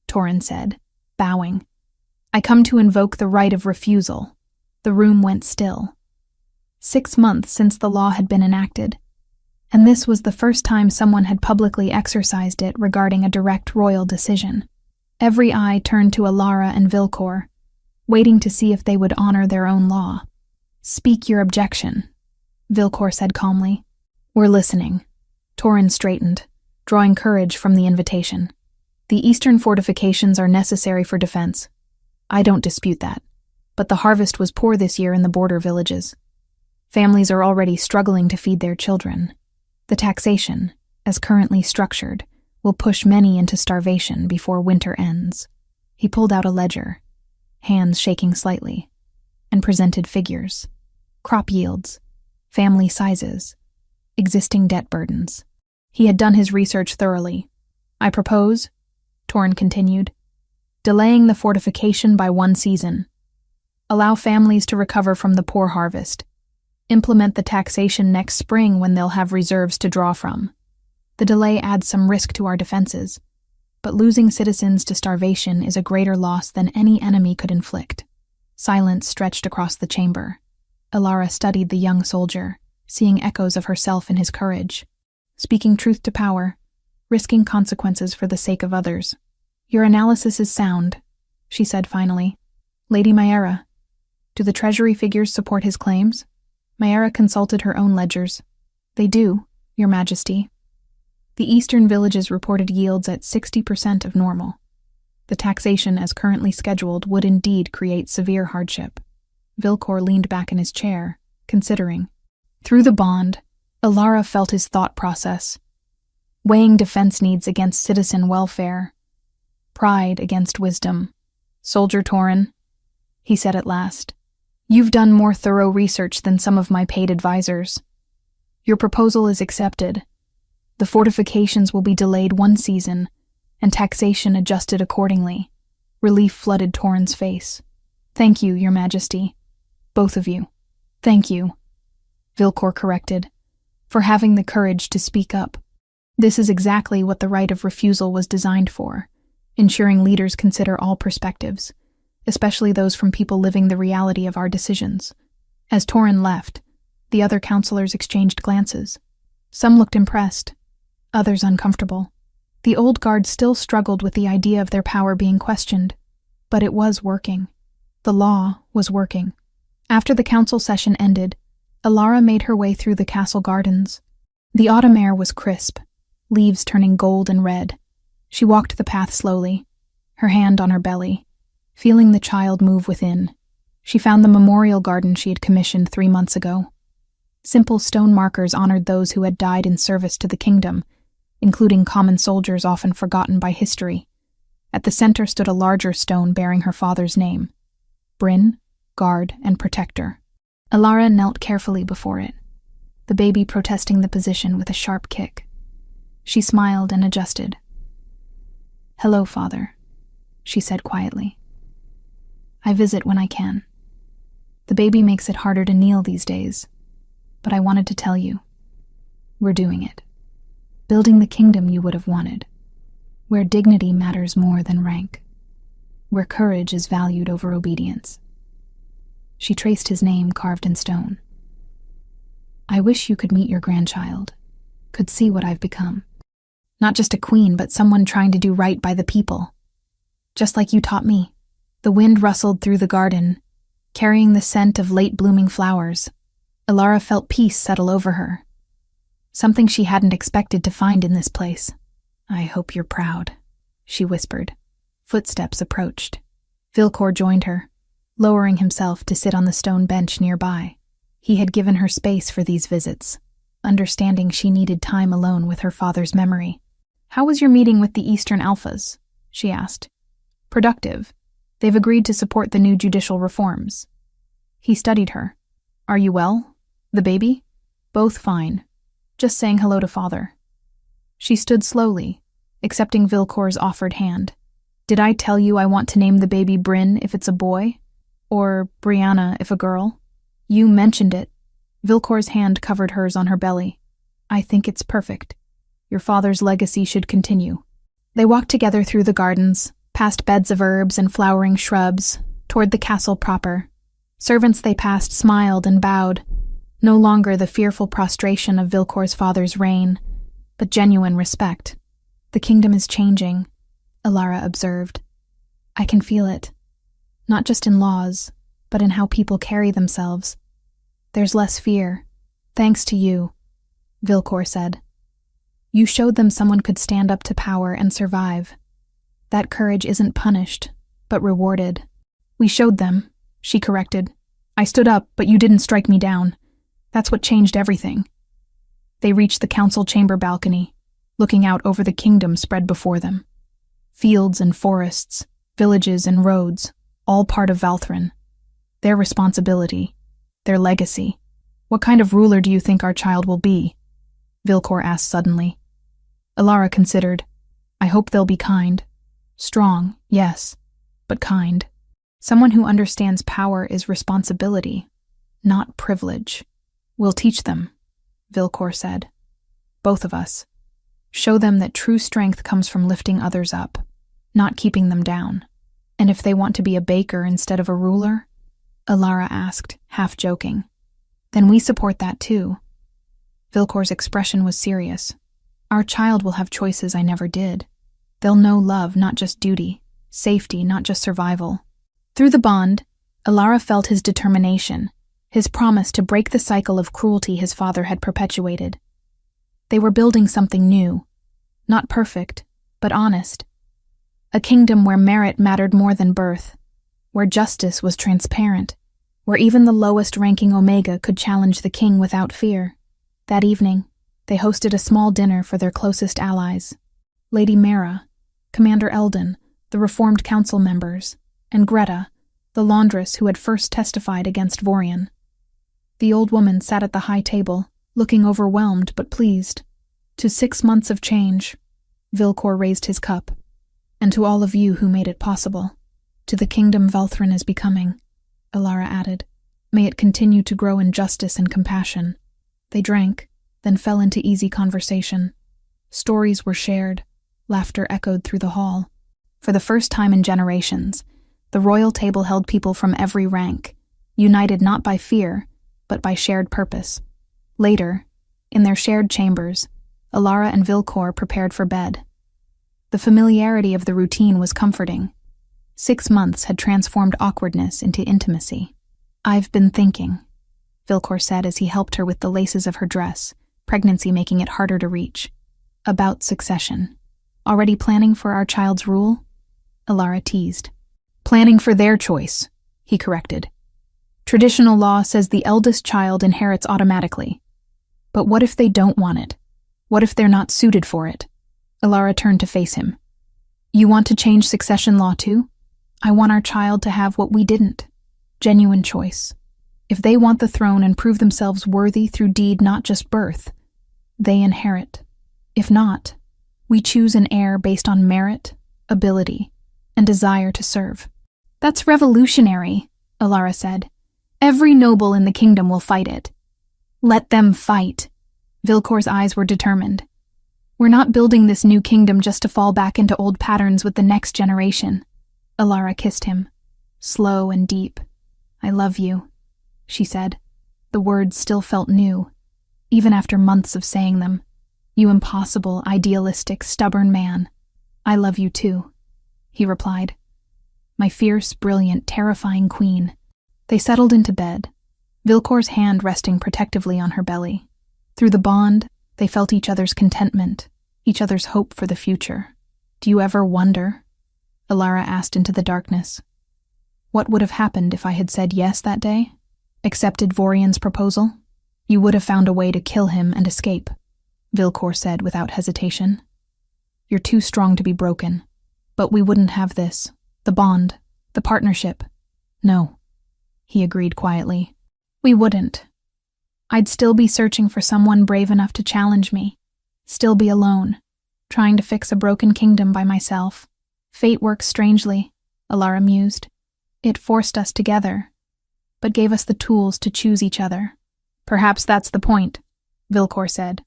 A: Torrin said, bowing, "I come to invoke the right of refusal." The room went still. 6 months since the law had been enacted, and this was the first time someone had publicly exercised it regarding a direct royal decision. Every eye turned to Alara and Vilcor, waiting to see if they would honor their own law. "Speak your objection," Vilcor said calmly. "We're listening." Torrin straightened, drawing courage from the invitation. "The eastern fortifications are necessary for defense. I don't dispute that. But the harvest was poor this year in the border villages. Families are already struggling to feed their children. The taxation, as currently structured, will push many into starvation before winter ends." He pulled out a ledger, hands shaking slightly, and presented figures. Crop yields, family sizes, existing debt burdens. He had done his research thoroughly. "I propose," Torrin continued, "delaying the fortification by 1 season. Allow families to recover from the poor harvest. Implement the taxation next spring when they'll have reserves to draw from. The delay adds some risk to our defenses, but losing citizens to starvation is a greater loss than any enemy could inflict." Silence stretched across the chamber. Alara studied the young soldier, seeing echoes of herself in his courage. Speaking truth to power, risking consequences for the sake of others. "Your analysis is sound," she said finally. "Lady Mayera, do the treasury figures support his claims?" Mayera consulted her own ledgers. "They do, Your Majesty. The eastern villages reported yields at 60% of normal. The taxation as currently scheduled would indeed create severe hardship." Vilcor leaned back in his chair, considering. Through the bond, Alara felt his thought process, weighing defense needs against citizen welfare, pride against wisdom. "Soldier Torrin," he said at last, "you've done more thorough research than some of my paid advisors. Your proposal is accepted. The fortifications will be delayed 1 season, and taxation adjusted accordingly." Relief flooded Torrin's face. "Thank you, Your Majesty. Both of you. Thank you," Vilcor corrected, "for having the courage to speak up. This is exactly what the right of refusal was designed for, ensuring leaders consider all perspectives, especially those from people living the reality of our decisions." As Torrin left, the other counselors exchanged glances. Some looked impressed, others uncomfortable. The old guard still struggled with the idea of their power being questioned, but it was working. The law was working. After the council session ended, Alara made her way through the castle gardens. The autumn air was crisp, leaves turning gold and red. She walked the path slowly, her hand on her belly, feeling the child move within. She found the memorial garden she had commissioned 3 months ago. Simple stone markers honored those who had died in service to the kingdom, including common soldiers often forgotten by history. At the center stood a larger stone bearing her father's name: Bryn, Guard, and Protector. Alara knelt carefully before it, the baby protesting the position with a sharp kick. She smiled and adjusted. "Hello, Father," she said quietly. "I visit when I can. The baby makes it harder to kneel these days, but I wanted to tell you. We're doing it. Building the kingdom you would have wanted, where dignity matters more than rank, where courage is valued over obedience." She traced his name carved in stone. "I wish you could meet your grandchild, could see what I've become. Not just a queen, but someone trying to do right by the people. Just like you taught me." The wind rustled through the garden, carrying the scent of late-blooming flowers. Alara felt peace settle over her, something she hadn't expected to find in this place. "I hope you're proud," she whispered. Footsteps approached. Vilcor joined her, lowering himself to sit on the stone bench nearby. He had given her space for these visits, understanding she needed time alone with her father's memory. "How was your meeting with the Eastern Alphas?" she asked. "Productive. They've agreed to support the new judicial reforms." He studied her. "Are you well? The baby?" "Both fine. Just saying hello to Father." She stood slowly, accepting Vilcor's offered hand. "Did I tell you I want to name the baby Bryn if it's a boy? Or Brianna if a girl?" "You mentioned it," Vilcor's hand covered hers on her belly. I think it's perfect. Your father's legacy should continue. They walked together through the gardens, past beds of herbs and flowering shrubs, toward the castle proper. Servants they passed smiled and bowed, no longer the fearful prostration of Vilcor's father's reign, but genuine respect. The kingdom is changing, Alara observed. I can feel it. Not just in laws, but in how people carry themselves. There's less fear, thanks to you, Vilcor said. You showed them someone could stand up to power and survive. That courage isn't punished, but rewarded. We showed them, she corrected. I stood up, but you didn't strike me down. That's what changed everything. They reached the council chamber balcony, looking out over the kingdom spread before them. Fields and forests, villages and roads, all part of Valthrin. Their responsibility, their legacy. What kind of ruler do you think our child will be? Vilcor asked suddenly. Alara considered. I hope they'll be kind. Strong, yes, but kind. Someone who understands power is responsibility, not privilege. We'll teach them, Vilcor said. Both of us. Show them that true strength comes from lifting others up, not keeping them down. And if they want to be a baker instead of a ruler? Alara asked, half joking. Then we support that too. Vilcor's expression was serious. Our child will have choices I never did. They'll know love, not just duty, safety, not just survival. Through the bond, Alara felt his determination, his promise to break the cycle of cruelty his father had perpetuated. They were building something new, not perfect, but honest. A kingdom where merit mattered more than birth, where justice was transparent, where even the lowest-ranking Omega could challenge the king without fear. That evening, they hosted a small dinner for their closest allies. Lady Mara, Commander Eldon, the reformed council members, and Greta, the laundress who had first testified against Vorian. The old woman sat at the high table, looking overwhelmed but pleased. To 6 months of change, Vilcor raised his cup. And to all of you who made it possible. To the kingdom Valthrin is becoming, Alara added. May it continue to grow in justice and compassion. They drank, then fell into easy conversation. Stories were shared, laughter echoed through the hall. For the first time in generations, the royal table held people from every rank, united not by fear, but by shared purpose. Later, in their shared chambers, Alara and Vilcor prepared for bed. The familiarity of the routine was comforting. 6 months had transformed awkwardness into intimacy. I've been thinking, Vilcor said as he helped her with the laces of her dress, pregnancy making it harder to reach. About succession. Already planning for our child's rule? Alara teased. Planning for their choice, he corrected. Traditional law says the eldest child inherits automatically. But what if they don't want it? What if they're not suited for it? Alara turned to face him. You want to change succession law too? I want our child to have what we didn't. Genuine choice. If they want the throne and prove themselves worthy through deed, not just birth, they inherit. If not, we choose an heir based on merit, ability, and desire to serve. That's revolutionary, Alara said. Every noble in the kingdom will fight it. Let them fight. Vilcor's eyes were determined. We're not building this new kingdom just to fall back into old patterns with the next generation. Alara kissed him, slow and deep. I love you, she said. The words still felt new, even after months of saying them. You impossible, idealistic, stubborn man. I love you too, he replied. My fierce, brilliant, terrifying queen. They settled into bed, Vilcor's hand resting protectively on her belly. Through the bond, they felt each other's contentment, each other's hope for the future. Do you ever wonder? Alara asked into the darkness. What would have happened if I had said yes that day? Accepted Vorian's proposal? You would have found a way to kill him and escape, Vilcor said without hesitation. You're too strong to be broken. But we wouldn't have this. The bond. The partnership. No, he agreed quietly. We wouldn't. I'd still be searching for someone brave enough to challenge me. Still be alone, trying to fix a broken kingdom by myself. Fate works strangely, Alara mused. It forced us together, but gave us the tools to choose each other, Perhaps that's the point, Vilcor said.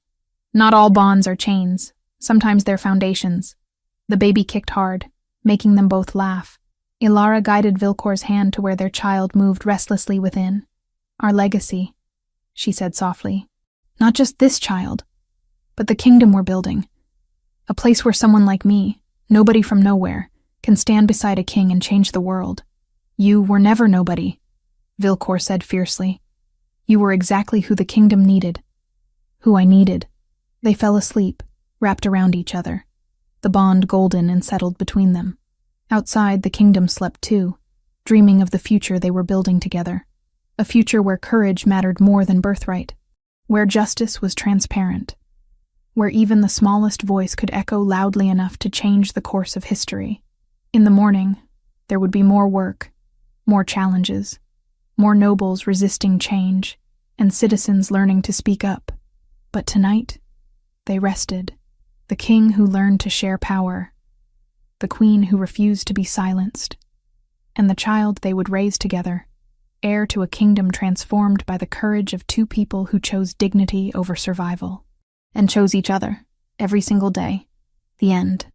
A: Not all bonds are chains. Sometimes they're foundations. The baby kicked hard, making them both laugh. Ilara guided Vilcor's hand to where their child moved restlessly within. Our legacy, she said softly. Not just this child, but the kingdom we're building. A place where someone like me, nobody from nowhere, can stand beside a king and change the world. You were never nobody, Vilcor said fiercely. You were exactly who the kingdom needed. Who I needed. They fell asleep, wrapped around each other, the bond golden and settled between them. Outside, the kingdom slept too, dreaming of the future they were building together. A future where courage mattered more than birthright, where justice was transparent, where even the smallest voice could echo loudly enough to change the course of history. In the morning, there would be more work, more challenges, more nobles resisting change, and citizens learning to speak up. But tonight, they rested. The king who learned to share power, the queen who refused to be silenced, and the child they would raise together, heir to a kingdom transformed by the courage of two people who chose dignity over survival, and chose each other, every single day. The end.